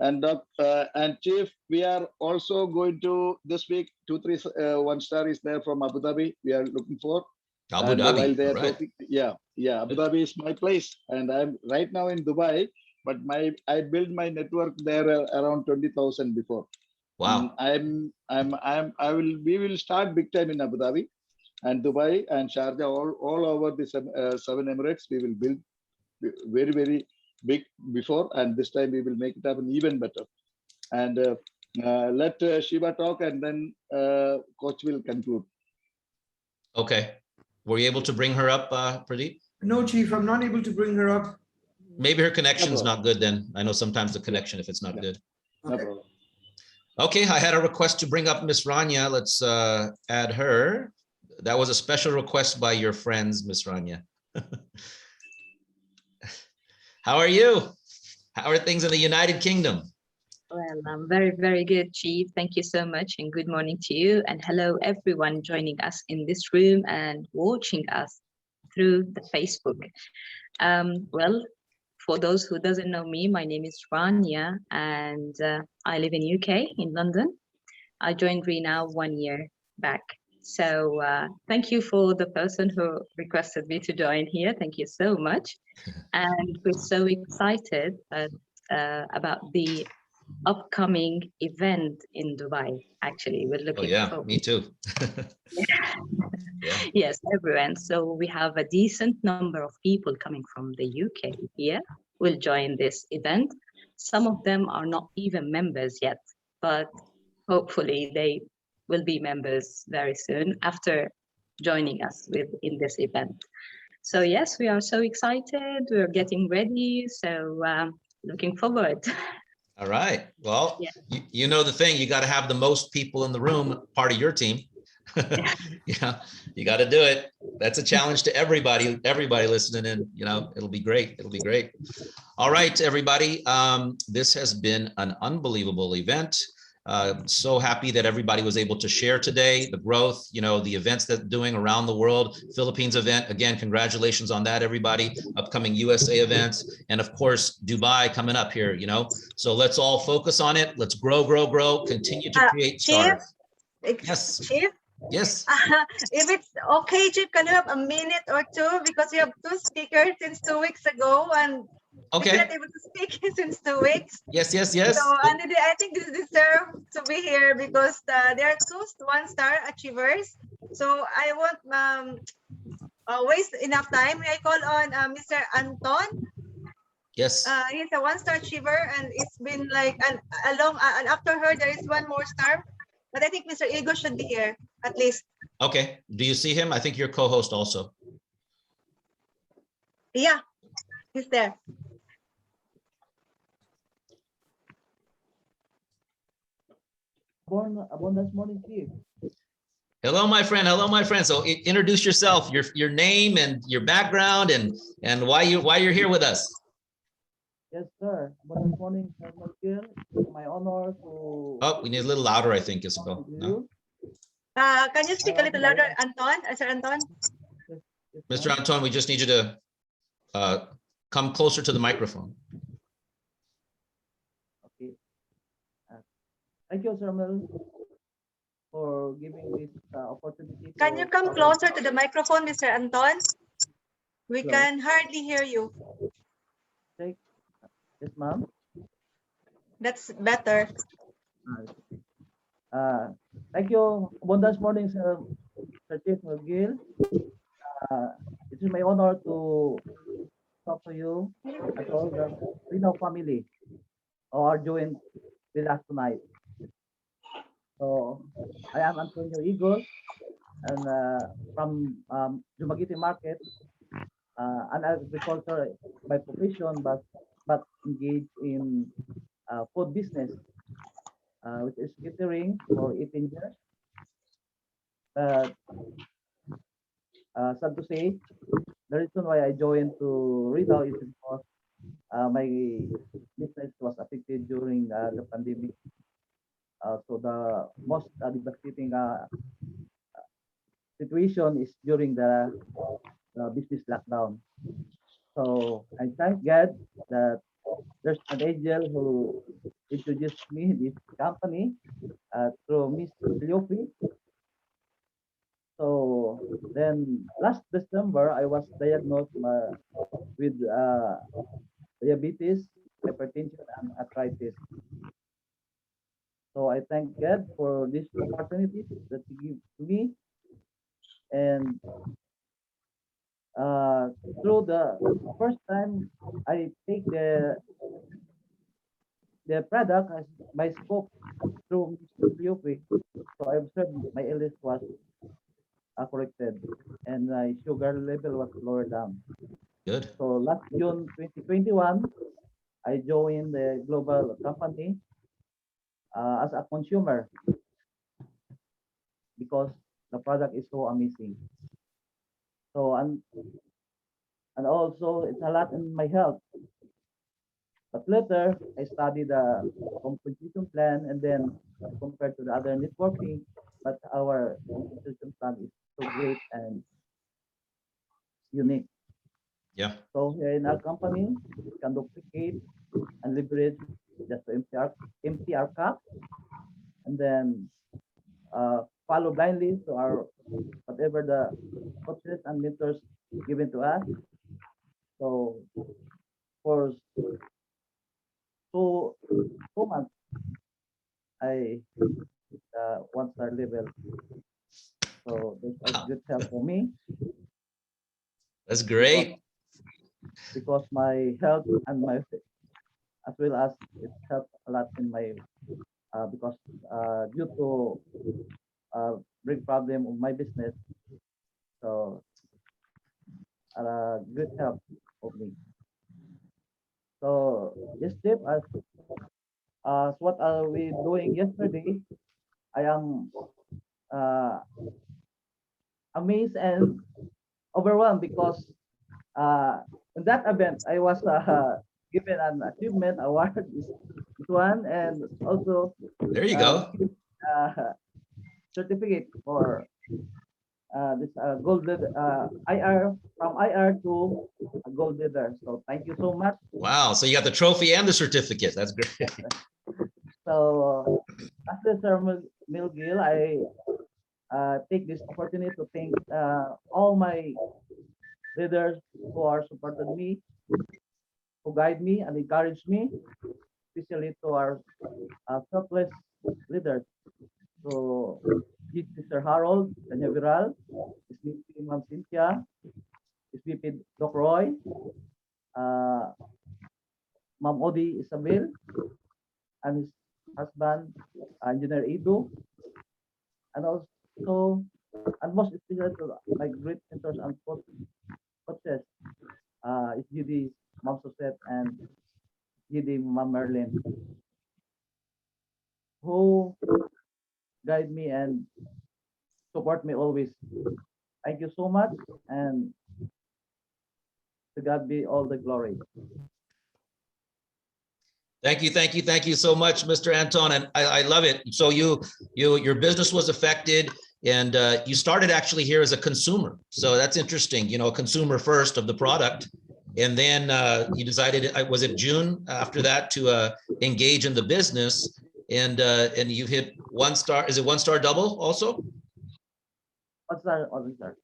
And Chief, we are also going to this week 2-3 1-star is there from Abu Dhabi. We are looking for Abu Dhabi. While they are right. talking, yeah, Abu Dhabi is my place, and I'm right now in Dubai. But I built my network there around 20,000 before. Wow. We will start big time in Abu Dhabi and Dubai and Sharjah, all over the 7 Emirates. We will build very, very big before, and this time we will make it happen even better. And let Shiva talk, and then coach will conclude. Okay. Were you able to bring her up, Pradeep? No, Chief, I'm not able to bring her up. Maybe her connection's not good then. I know sometimes the connection, if it's not good. Okay. Okay, I had a request to bring up Miss Rania. Let's add her. That was a special request by your friends, Miss Rania. How are you? How are things in the United Kingdom? Well, I'm very, very good, Chief. Thank you so much, and good morning to you. And hello, everyone joining us in this room and watching us. through the Facebook. Well, for those who doesn't know me, my name is Rania, and I live in UK, in London. I joined Rena 1 year back. So thank you for the person who requested me to join here. Thank you so much. And we're so excited about the upcoming event in Dubai. Actually, we're Oh looking yeah, forward. me too. Yeah. Yes, everyone. So we have a decent number of people coming from the UK here will join this event. Some of them are not even members yet, but hopefully they will be members very soon after joining us in this event. So yes, we are so excited. We're getting ready. So looking forward. All right. Well, Yeah. you know the thing, you got to have the most people in the room, part of your team. Yeah, you got to do it. That's a challenge to everybody listening in. You know, it'll be great. It'll be great. All right, everybody. This has been an unbelievable event. So happy that everybody was able to share today, the growth, you know, the events that they're doing around the world. Philippines event, again, congratulations on that, everybody. Upcoming USA events, and of course, Dubai coming up here, you know. So let's all focus on it. Let's grow, grow, grow, continue to create Chief, stars. Yes. Chief, Yes. if it's okay, Chief, can you have a minute or two? Because we have two speakers since 2 weeks ago, and we Okay. cannot able to speak since 2 weeks. Yes, yes, yes. So, and I think this deserve to be here because they are two one-star achievers. So I won't waste enough time. I call on Mr. Anton. Yes. He's a one-star achiever, and it's been like and after her there is one more star. But I think Mr. Igor should be here at least. Okay. Do you see him? I think you're co-host also. Yeah, he's there. Abundance Morning Chief. Hello, my friend. Hello, my friend. So introduce yourself, your name and your background, and why you're here with us. Yes, sir. Abundance Morning, Sir. My honor to. Oh, we need a little louder, I think, Isabel. No? Can you speak a little louder, Anton? Sir Anton? Mr. Anton, we just need you to come closer to the microphone. Okay. Thank you, Sir Mel, for giving this opportunity. Can you come closer to the microphone, Mr. Anton? We Hello. can hardly hear you. Yes, ma'am. That's better. Thank you. Abundance Morning, Sir Chief McGill. It is my honor to talk to you and all the Reno family who are joined with us tonight. So I am Antonio Igor, and from Dumaguete Market, an agriculture by profession, but engaged in food business, which is catering for 18 years. But sad to say, the reason why I joined to Retail is because my business was affected during the pandemic. So the most devastating situation is during the business lockdown. So I thank God that there's an angel who introduced me this company through Miss Liopi. So then last December, I was diagnosed with diabetes, hypertension, and arthritis. So I thank God for this opportunity that He gave to me. And through the first time I take the product as by scope through Mr. so I observed my illness was corrected and my sugar level was lowered down. Good. So last June 2021, I joined the global company as a consumer because the product is so amazing. So and also it's a lot in my health. But later I studied the compensation plan and then compared to the other networking, but our compensation plan is so great and unique. Yeah. So here in our company, we can duplicate and leverage just to empty our cup, and then follow blindly to our whatever the coaches and mentors given to us. So for 2 months, I 1-star level. So that's a good help for me. That's great. Because my health and my as well as it helped a lot in my because due to big problem of my business, so good help of me. So yes, Steve, as what are we doing yesterday, I am amazed and overwhelmed because in that event I was given an achievement award this one, and also there you go, certificate for this gold IR, from IR to a gold leader. So thank you so much. Wow, so you got the trophy and the certificate. That's great. So after Sir Milgill, I take this opportunity to thank all my leaders who are supported me, who guide me and encourage me, especially to our selfless leaders. So Mr. Harold Canyaviral, SVP Ma'am Cynthia, SVP Doc Roy, Ma'am Odi Isabel, and his husband, Engineer Edu, and also, and most especially to my great mentors and coaches, is GD Ma'am Sosette and GD Ma'am Merlin, who guide me and support me always. Thank you so much, and to God be all the glory. Thank you so much, Mr. Anton, and I love it. So your business was affected, and you started actually here as a consumer. So that's interesting. You know, a consumer first of the product, and then you decided, was it June after that, to engage in the business, and you hit 1-star. Is it 1-star double also? 1-star, 1-star.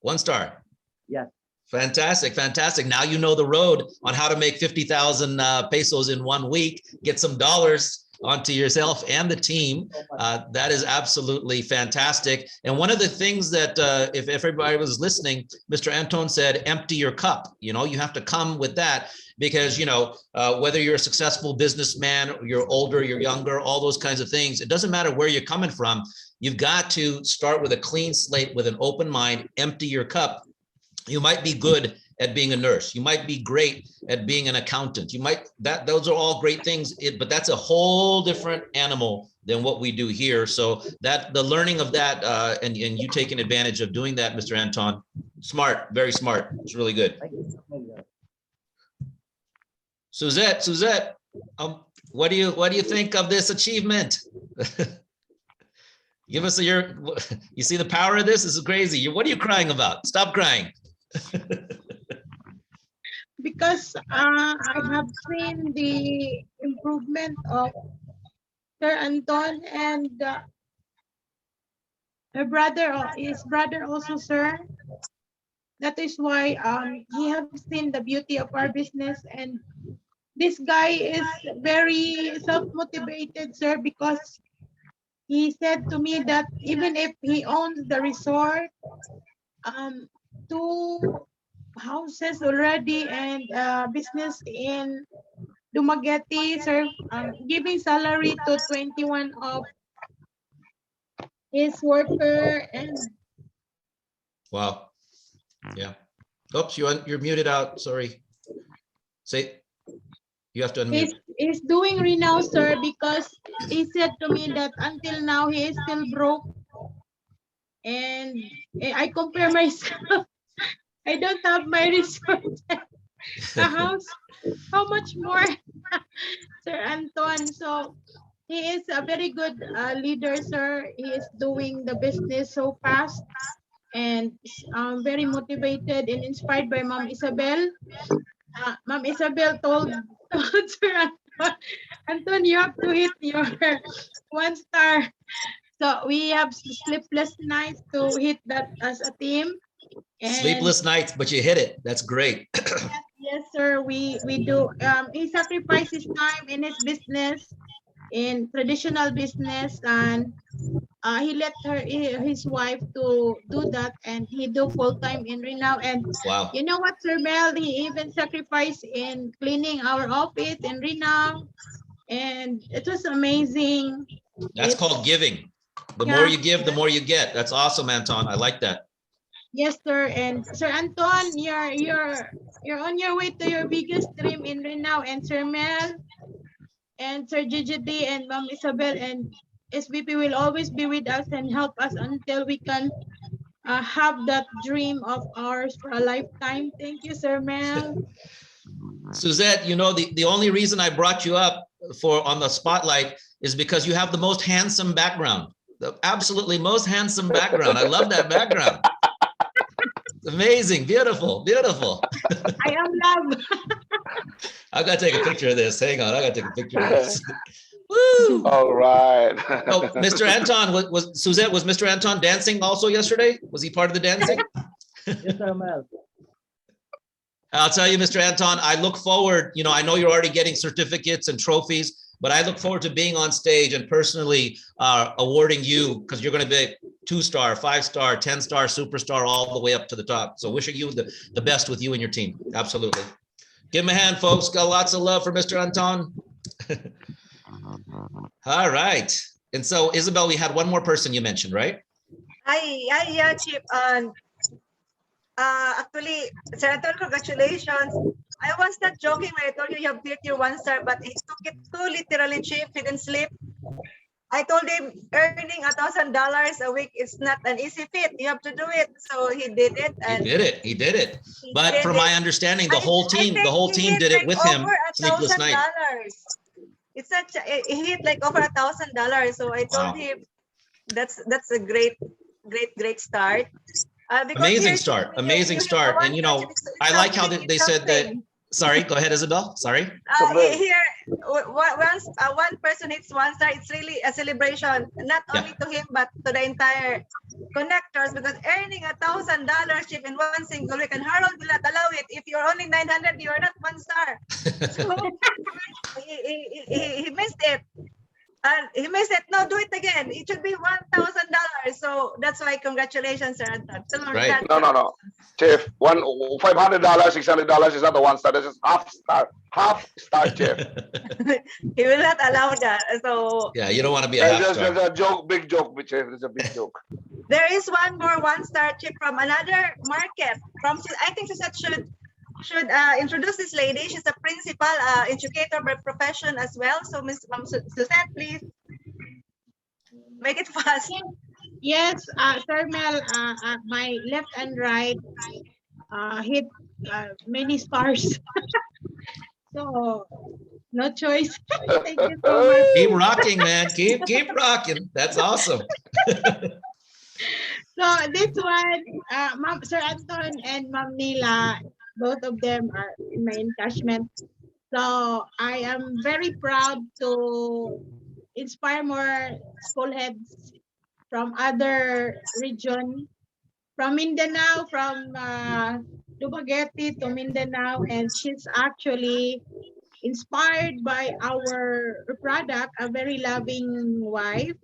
1-star. Yes. Fantastic, fantastic. Now you know the road on how to make 50,000 pesos in 1 week, get some dollars onto yourself and the team. That is absolutely fantastic. And one of the things that, if everybody was listening, Mr. Anton said, empty your cup. You know, you have to come with that, because, you know, whether you're a successful businessman, you're older, you're younger, all those kinds of things, it doesn't matter where you're coming from. You've got to start with a clean slate, with an open mind, empty your cup. You might be good at being a nurse. You might be great at being an accountant. You might, those are all great things, but that's a whole different animal than what we do here. So that the learning of that, and you taking advantage of doing that, Mr. Anton, smart, very smart. It's really good. Suzette, what do you think of this achievement? Give us you see the power of this? This is crazy. What are you crying about? Stop crying. Because I have seen the improvement of Sir Anton and his brother also, sir. That is why he have seen the beauty of our business, and this guy is very self-motivated, sir, because he said to me that even if he owns the resort, 2 houses already, and business in Dumaguete, sir, giving salary to 21 of his worker. And wow, yeah. Oops, you're muted out. Sorry. Say, you have to unmute. He's doing renown, sir, because he said to me that until now he is still broke, and I compare myself. I don't have my resort, a house. How much more, Sir Anton? So he is a very good leader, sir. He is doing the business so fast. and very motivated and inspired by Mom Isabel. Mom Isabel told Sir Anton, you have to hit your 1 star. So we have sleepless nights to hit that as a team. And Sleepless nights, but you hit it. That's great. yes, sir, we do. He sacrificed his time in his business, in traditional business, and he let his wife to do that, and he do full-time in Renow. And Wow. you know what, Sir Mel, he even sacrificed in cleaning our office in Renow, and it was amazing. That's called giving. The Yeah. more you give, the more you get. That's awesome, Anton. I like that. Yes, sir. And Sir Anton, you're on your way to your biggest dream in Renow, and Sir Mel and Sir GGD and Ma'am Isabel and SVP will always be with us and help us until we can have that dream of ours for a lifetime. Thank you, Sir Mel. Suzette, you know, the only reason I brought you up for on the spotlight is because you have the most handsome background, the absolutely most handsome background. I love that background. Amazing, beautiful, beautiful. I am love. I gotta take a picture of this. Hang on, I gotta take a picture of this. Woo! All right. Oh, Mr. Anton, was Suzette, was Mr. Anton dancing also yesterday? Was he part of the dancing? Yes, Sir Mel. I'll tell you, Mr. Anton, I look forward, you know, I know you're already getting certificates and trophies, but I look forward to being on stage and personally awarding you, because you're going to be 2-star, 5-star, 10-star, superstar, all the way up to the top. So wishing you the best with you and your team. Absolutely. Give him a hand, folks. Got lots of love for Mr. Anton. All right. And so, Isabel, we had one more person you mentioned, right? Yeah, Chip. Actually, Sir Anton, congratulations. I was not joking when I told you have hit your 1 star, but he took it too literally, Chief. He didn't sleep. I told him earning $1,000 a week is not an easy feat. You have to do it. So he did it. And He did it. He did it. But did from my understanding, the whole team did it with him. over Sleepless night. $1,000. It's such he hit like over $1,000. So I told Wow. him that's a great start. Amazing start. Amazing start. And you know, I like how they said that. Sorry, go ahead, Isabel. Sorry. Here, once one person hits 1 star, it's really a celebration, not only to him but to the entire connectors, because earning $1,000 Chip in one single week, and Harold will not allow it. If you're only 900, you're not 1 star. So he missed it. And he missed it. No, do it again. It should be $1,000. So that's why congratulations, Sir Anton. Right. No. Chief, $500, $600 is not a 1 star. This is half star, Chief. He will not allow that. So yeah, you don't want to be a half star. There's a joke, big joke, Chief. There's a big joke. There is one more 1 star Chip from another market. I think Suzette should introduce this lady. She's a principal educator by profession as well. So Ms. Suzette, please make it fast. Yes, Sir Mel, my left and right hit many stars. So no choice. Thank you so much. Keep rocking, man. Keep rocking. That's awesome. So this one, Sir Anton and Ma'am Nila, both of them are in my encashment. So I am very proud to inspire more school heads from other region, from Mindanao, from Dumaguete to Mindanao, and she's actually inspired by our product, a very loving wife,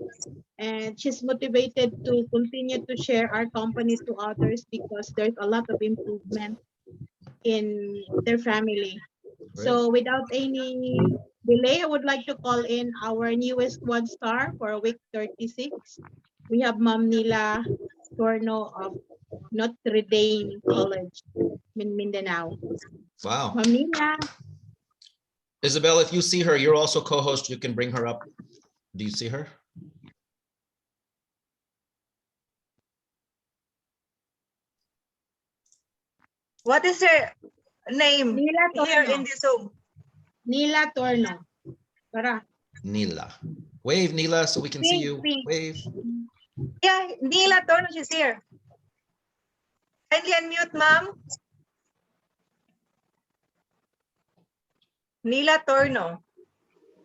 and she's motivated to continue to share our company to others because there's a lot of improvement in their family. So without any delay, I would like to call in our newest 1 star for week 36. We have Ma'am Nila Torno of Notre Dame College in Mindanao. Wow. Ma'am Nila. Isabel, if you see her, you're also co-host. You can bring her up. Do you see her? What is her name here in the Zoom? Nila Torno. Para. Nila. Wave, Nila, so we can see you. Pink. Wave. Yeah, Nila Torno, she's here. Kindly unmute, ma'am. Nila Torno.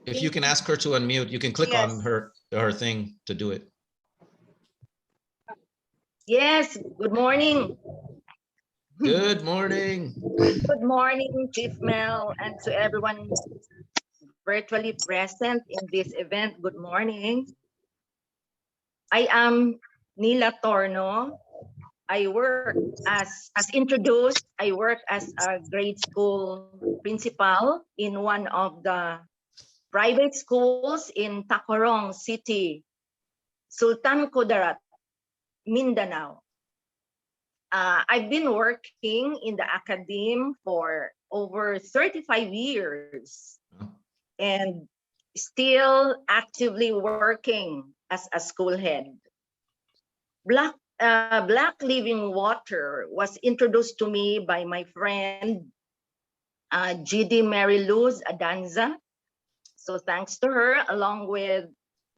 If you can ask her to unmute, you can click Yes. on her thing to do it. Yes, good morning. Good morning. Good morning, Chief Mel, and to everyone virtually present in this event. Good morning. I am Nila Torno. I work as introduced, I work as a grade school principal in one of the private schools in Tacorong City, Sultan Kudarat, Mindanao. I've been working in the academe for over 35 years and still actively working as a school head. Black Living Water was introduced to me by my friend GD Mary Luz Adanza. So thanks to her, along with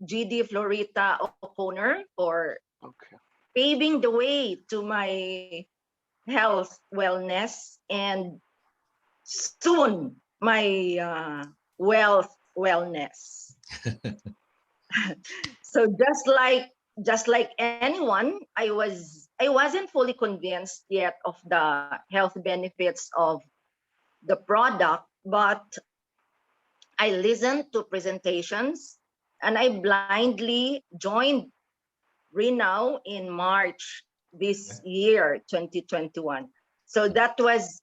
GD Florita O'Connor for paving the way to my health, wellness, and soon my wealth, wellness. So just like anyone, I wasn't fully convinced yet of the health benefits of the product, but I listened to presentations and I blindly joined Renow in March this year, 2021. So that was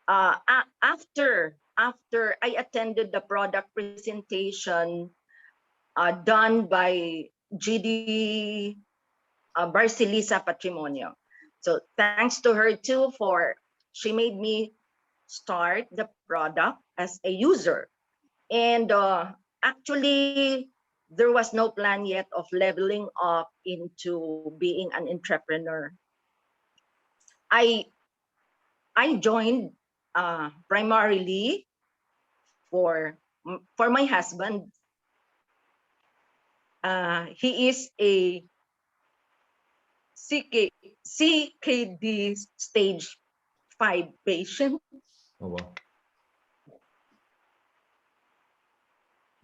after I attended the product presentation done by GD Barcelisa Patrimonio. So thanks to her too she made me start the product as a user. And actually, there was no plan yet of leveling up into being an entrepreneur. I joined primarily for my husband. He is a CKD stage 5 patient. Oh, wow.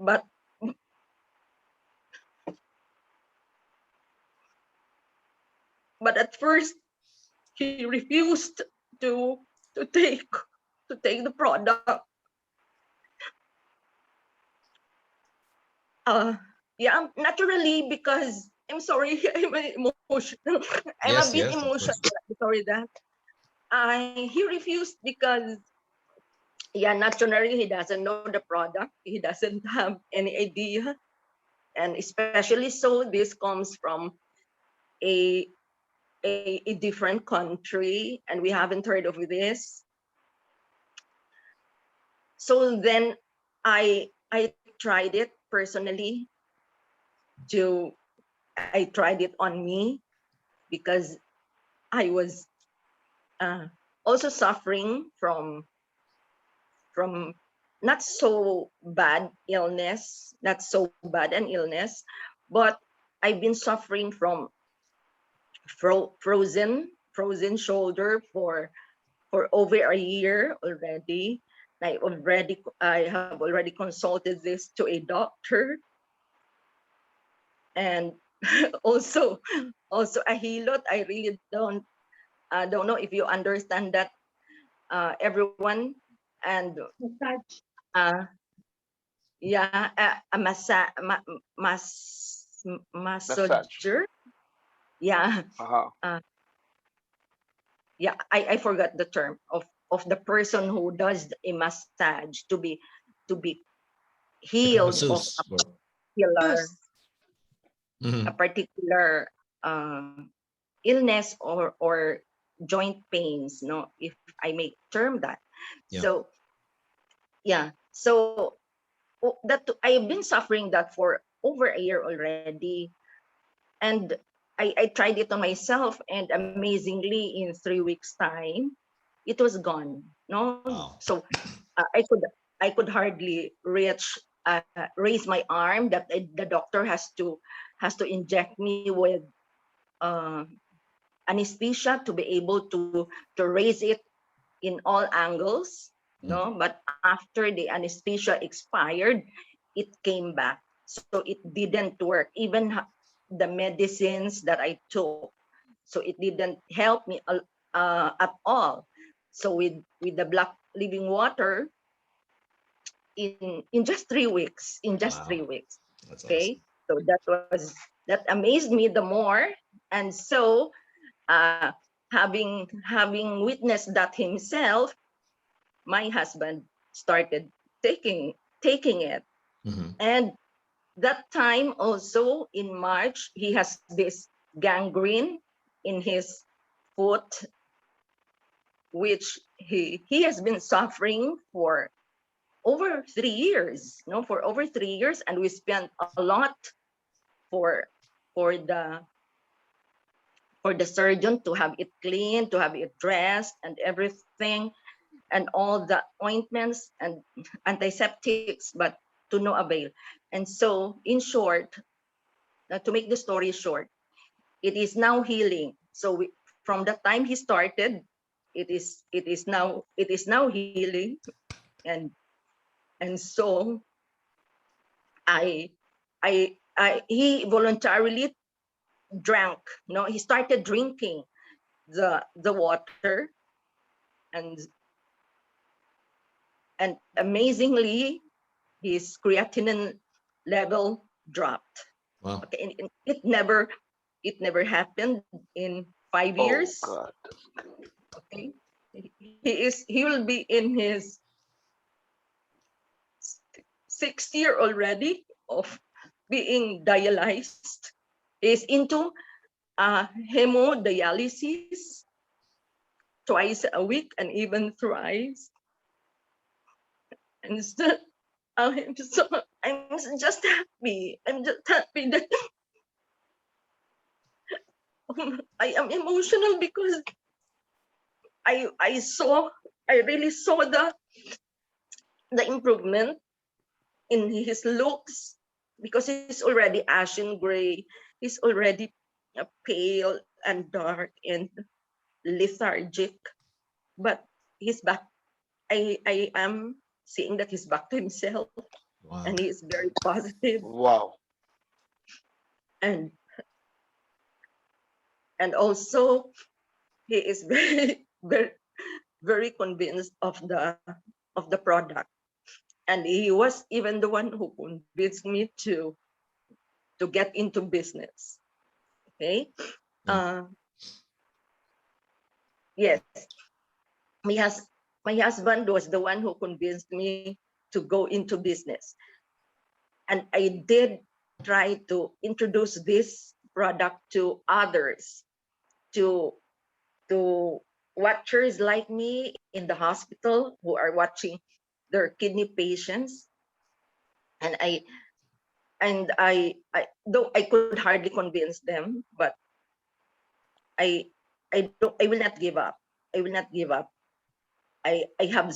But at first he refused to take the product. Yeah, naturally, because I'm sorry, I'm emotional. I'm Yes, a bit yes, of emotional. course. Sorry that. He refused because, yeah, naturally he doesn't know the product. He doesn't have any idea, and especially so this comes from a different country, and we haven't heard of this. So then I tried it personally. I tried it on me because I was also suffering from not so bad illness, not so bad an illness, but I've been suffering from frozen shoulder for over a year already. I have already consulted this to a doctor, and also a hilot. I really don't know if you understand that, everyone, and yeah, a massager. Yeah. Yeah, I forgot the term of the person who does a massage to be healed of Masseuse, a particular illness or joint pains, no, if I may term that. Yeah. So yeah, so that I've been suffering that for over a year already, and I tried it on myself, and amazingly, in 3 weeks time, it was gone. No, so I could hardly raise my arm. That the doctor has to inject me with anesthesia to be able to raise it in all angles, no? But after the anesthesia expired, it came back. So it didn't work. Even the medicines that I took, so it didn't help me at all. So with the black living water, in just 3 weeks, Wow. 3 weeks. That's Okay, so that amazed me the more, and so having witnessed that himself, my husband started taking it. And that time also in March, he has this gangrene in his foot, which he has been suffering for over 3 years, for over 3 years, and we spent a lot for the surgeon to have it cleaned, to have it dressed and everything, and all the ointments and antiseptics, but to no avail. And so, in short, to make the story short, it is now healing. So from the time he started, it is now healing, and so he voluntarily drank. No, he started drinking the water, and amazingly, his creatinine level dropped. Wow. Okay, and it never happened in 5 years. Oh God. Okay, he will be in his 6th year already of being dialyzed. He's into hemodialysis twice a week and even thrice. And so, I'm just happy. I'm just happy that I am emotional because I really saw the improvement in his looks, because he's already ashen gray. He's already pale and dark and lethargic, but he's back. I am seeing that he's back to himself. Wow. And he is very positive. Wow. And also he is very very convinced of the product, and he was even the one who convinced me to get into business. Okay. Yes, my husband was the one who convinced me to go into business, and I did try to introduce this product to others, to watchers like me in the hospital who are watching their kidney patients. And I though I could hardly convince them, but I will not give up. I will not give up. I have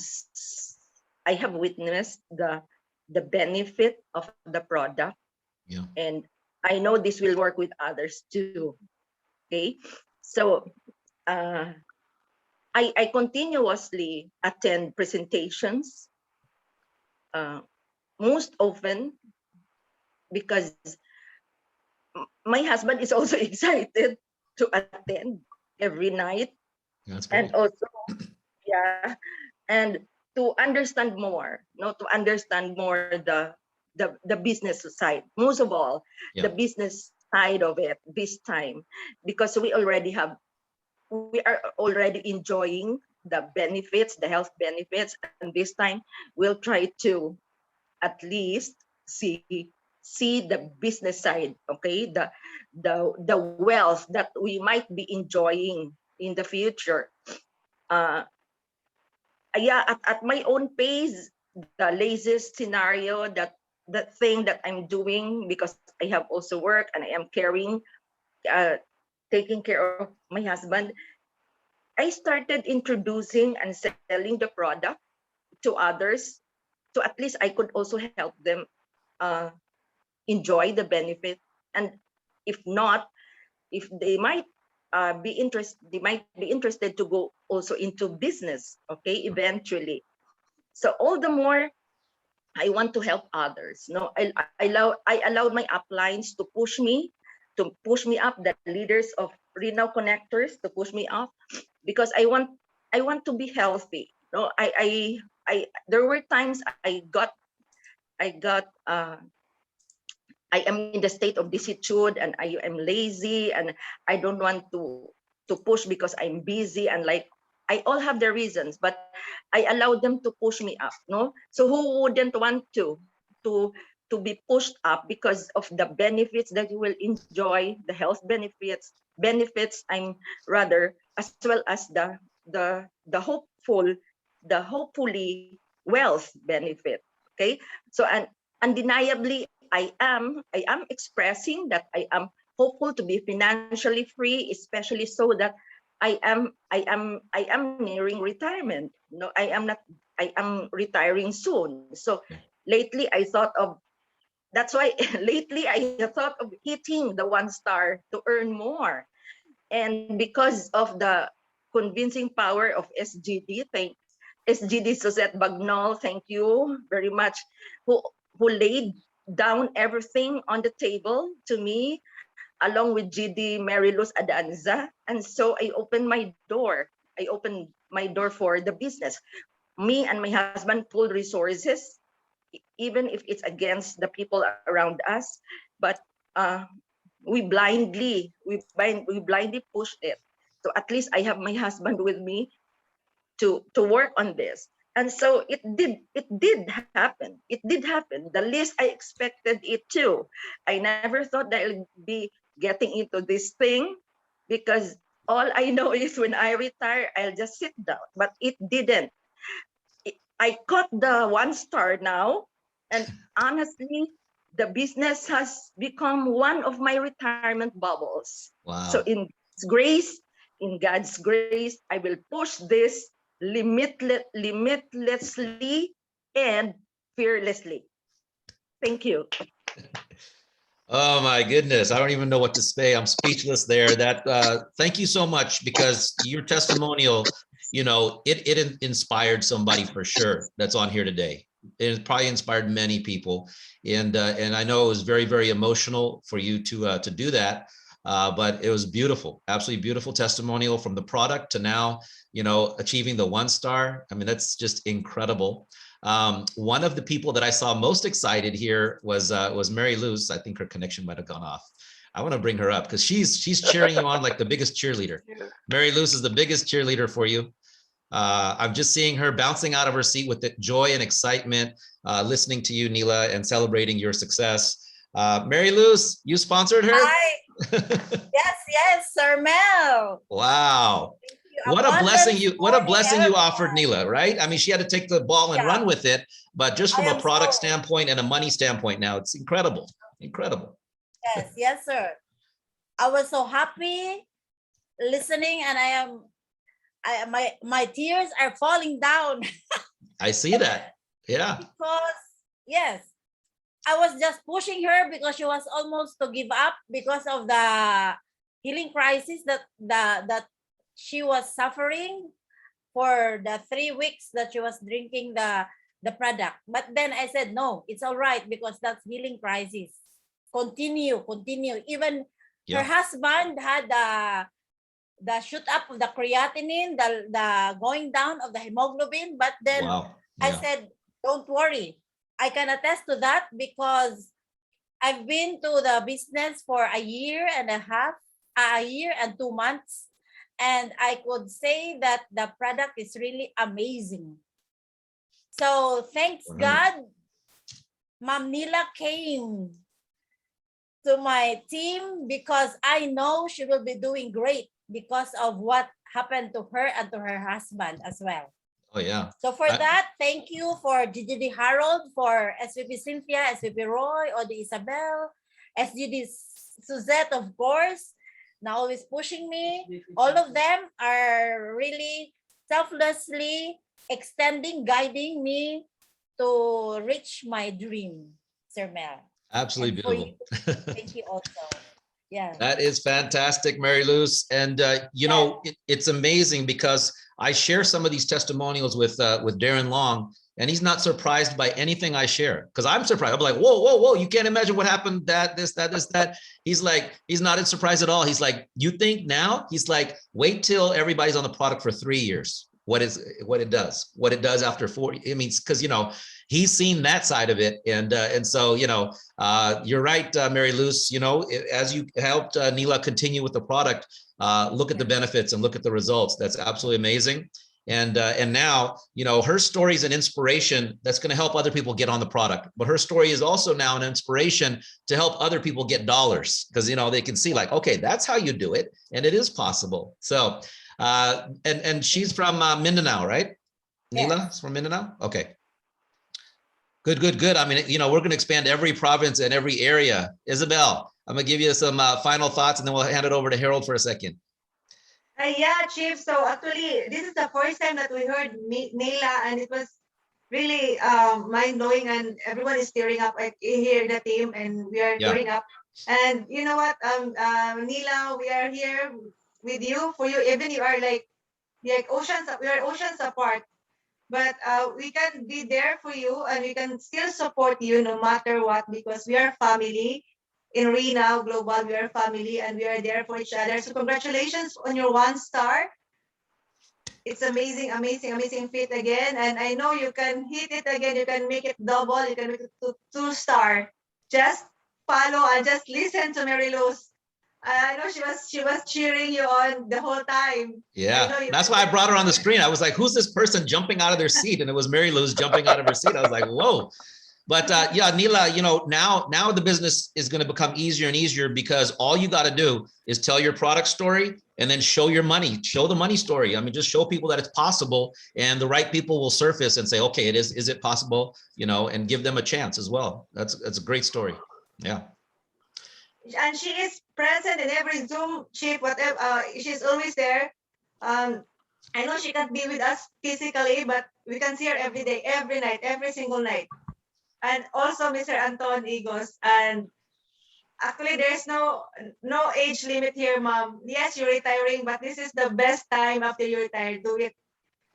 witnessed the benefit of the product. Yeah. And I know this will work with others too. Okay. So I continuously attend presentations, most often because my husband is also excited to attend every night. That's great. And also, yeah, and to understand more, to understand more the business side, most of all, the business side of it this time, because we are already enjoying the benefits, the health benefits, and this time we'll try to at least see the business side, okay, the wealth that we might be enjoying in the future. Yeah, at my own pace, the laziest scenario, that thing that I'm doing, because I have also work and I am taking care of my husband, I started introducing and selling the product to others, so at least I could also help them enjoy the benefit. And if not, if they might they might be interested to go also into business, okay, eventually. So all the more I want to help others. No, I allowed my uplines to push me up, the leaders of Renow Connectors to push me up, because I want to be healthy. No, there were times I am in the state of destitute, and I am lazy, and I don't want to push because I'm busy, and like I all have their reasons, but I allow them to push me up. No, so who wouldn't want to be pushed up because of the benefits that you will enjoy, the health benefits, I'm rather, as well as the hopefully wealth benefit. Okay, so and undeniably I am expressing that I am hopeful to be financially free, especially so that I am nearing retirement. No, I am retiring soon. So lately I thought of, that's why lately I thought of hitting the 1-star to earn more. And because of the convincing power of SGD, SGD Suzette Bagnol, thank you very much, who laid down everything on the table to me, along with GD Mariluz Adanza. And so I opened my door. For the business. Me and my husband pooled resources, even if it's against the people around us, but we blindly pushed it. So at least I have my husband with me to work on this. And so it did happen. It did happen. The least I expected it to. I never thought that I'll be getting into this thing, because all I know is when I retire, I'll just sit down. But it didn't. I caught the 1-star now, and honestly, the business has become one of my retirement bubbles. Wow. So in God's grace, I will push this limitlessly and fearlessly. Thank you. Oh my goodness, I don't even know what to say. I'm speechless there. Thank you so much, because your testimonial, it inspired somebody for sure that's on here today. It probably inspired many people, and I know it was very, very emotional for you to do that. But it was beautiful, absolutely beautiful testimonial, from the product to now, achieving the 1-star. I mean, that's just incredible. One of the people that I saw most excited here was Mary Luz. I think her connection might have gone off. I want to bring her up because she's cheering you on like the biggest cheerleader. Mary Luz is the biggest cheerleader for you. I'm just seeing her bouncing out of her seat with the joy and excitement, listening to you, Neela, and celebrating your success. Mary Luz, you sponsored her? Hi. Yes, Sir Mel. Wow. What a blessing you offered Neela, right? I mean, she had to take the ball and run with it, but just from a product standpoint and a money standpoint now, it's incredible. Incredible. Yes, sir. I was so happy listening, and my tears are falling down. I see that. Yeah. Because yes, I was just pushing her because she was almost to give up because of the healing crisis that she was suffering for the 3 weeks that she was drinking the product. But then I said, no, it's all right, because that's healing crisis. Continue. Even her husband had the shoot up of the creatinine, the going down of the hemoglobin. But then I said, don't worry. I can attest to that because I've been to the business for a year and 2 months. And I could say that the product is really amazing. So thanks God, Ma'am Neela came to my team, because I know she will be doing great because of what happened to her and to her husband as well. Oh, yeah. So for that, thank you for GGD Harold, for SVP Cynthia, SVP Roy, Odi Isabel, SGD Suzette, of course, now always pushing me. All of them are really selflessly extending, guiding me to reach my dream, Sir Mel. Absolutely beautiful. Thank you also. Yeah. That is fantastic, Mary Luz. And you know, it's amazing because I share some of these testimonials with Darren Long, and he's not surprised by anything I share, because I'm surprised. I'm like, whoa, whoa, whoa, you can't imagine what happened, that, this, that, this, that. He's like, he's not surprised at all. He's like, you think now? He's like, wait till everybody's on the product for 3 years. What it does after 40. I mean, because, you know, he's seen that side of it. And so, you know, you're right, Mary Luz, you know, as you helped Neela continue with the product, look at the benefits and look at the results. That's absolutely amazing. And now, you know, her story is an inspiration that's going to help other people get on the product. But her story is also now an inspiration to help other people get dollars, because, you know, they can see like, okay, that's how you do it. And it is possible. So, and she's from Mindanao, right? Neela is from Mindanao. Okay. Good, good, good. I mean, you know, we're going to expand every province and every area. Isabel, I'm going to give you some final thoughts, and then we'll hand it over to Harold for a second. Yeah, Chief. So actually, this is the first time that we heard Neela, and it was really mind-blowing, and everyone is tearing up. I hear the team, and we are tearing up. And you know what, Neela, we are here with you, for you, even you are like oceans, we are oceans apart. But we can be there for you, and we can still support you no matter what, because we are family. In Renow Global, we are family, and we are there for each other. So congratulations on your 1 star. It's amazing, amazing, amazing feat again. And I know you can hit it again. You can make it double. You can make it to 2 star. Just follow and just listen to Mary Luz. I know she was cheering you on the whole time. Yeah, that's why I brought her on the screen. I was like, who's this person jumping out of their seat? And it was Mary Luz jumping out of her seat. I was like, whoa. But yeah, Neela, you know, now the business is going to become easier and easier, because all you got to do is tell your product story and then show your money, show the money story. I mean, just show people that it's possible, and the right people will surface and say, okay, is it possible, you know, and give them a chance as well. That's a great story. Yeah. And she is present in every Zoom, Chief, whatever. She's always there. I know she can't be with us physically, but we can see her every day, every night, every single night. And also Mr. Anton Igos. And actually, there's no age limit here, Mom. Yes, you're retiring, but this is the best time after you retire. Do it.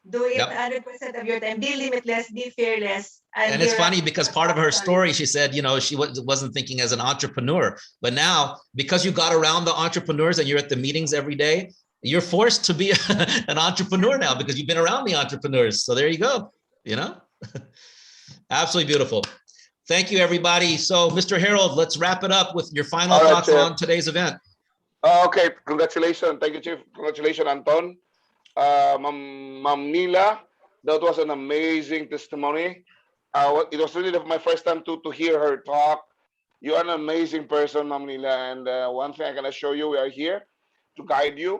Do it 100% of your time. Be limitless, be fearless. And it's funny because part of her story, she said, you know, she wasn't thinking as an entrepreneur, but now because you got around the entrepreneurs and you're at the meetings every day, you're forced to be an entrepreneur now because you've been around the entrepreneurs. So there you go, you know, absolutely beautiful. Thank you, everybody. So Mr. Harold, let's wrap it up with your final thoughts on today's event. Okay, congratulations. Thank you, Chief. Congratulations, Anton. Ma'am Neela, that was an amazing testimony. It was really my first time to hear her talk. You're an amazing person, Ma'am Neela. And one thing I can assure you, we are here to guide you.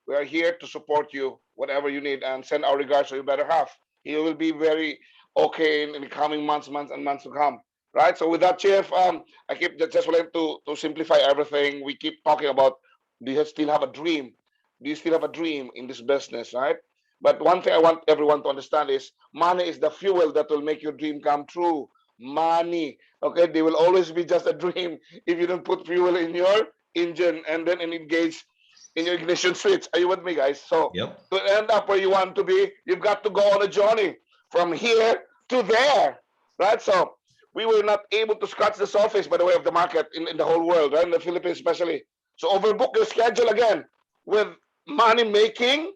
We are here to support you, whatever you need, and send our regards to your better half. He will be very okay in the coming months to come. Right. So with that, Chief, I keep just wanting to simplify everything. We keep talking about, do you still have a dream? Do you still have a dream in this business, right? But one thing I want everyone to understand is money is the fuel that will make your dream come true. Money, okay? They will always be just a dream if you don't put fuel in your engine and then engage in your ignition switch. Are you with me, guys? So to end up where you want to be, you've got to go on a journey from here to there, right? So we were not able to scratch the surface, by the way, of the market in the whole world, right? In the Philippines especially. So overbook your schedule again with money-making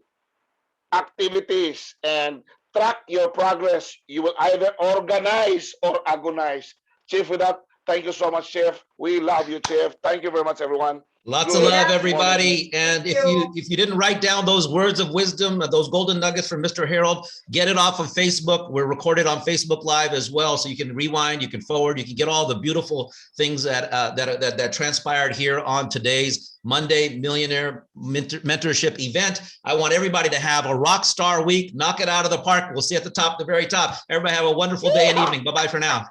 activities and track your progress. You will either organize or agonize. Chief, with that, thank you so much, Chief. We love you, Chief. Thank you very much, everyone. Lots of love, everybody. And if you didn't write down those words of wisdom, those golden nuggets from Mr. Harold, get it off of Facebook. We're recorded on Facebook Live as well, so you can rewind, you can forward, you can get all the beautiful things that transpired here on today's Monday Millionaire Mentorship event. I want everybody to have a rock star week. Knock it out of the park. We'll see you at the very top. Everybody have a wonderful day and evening. Bye-bye for now.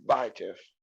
Bye, Jeff.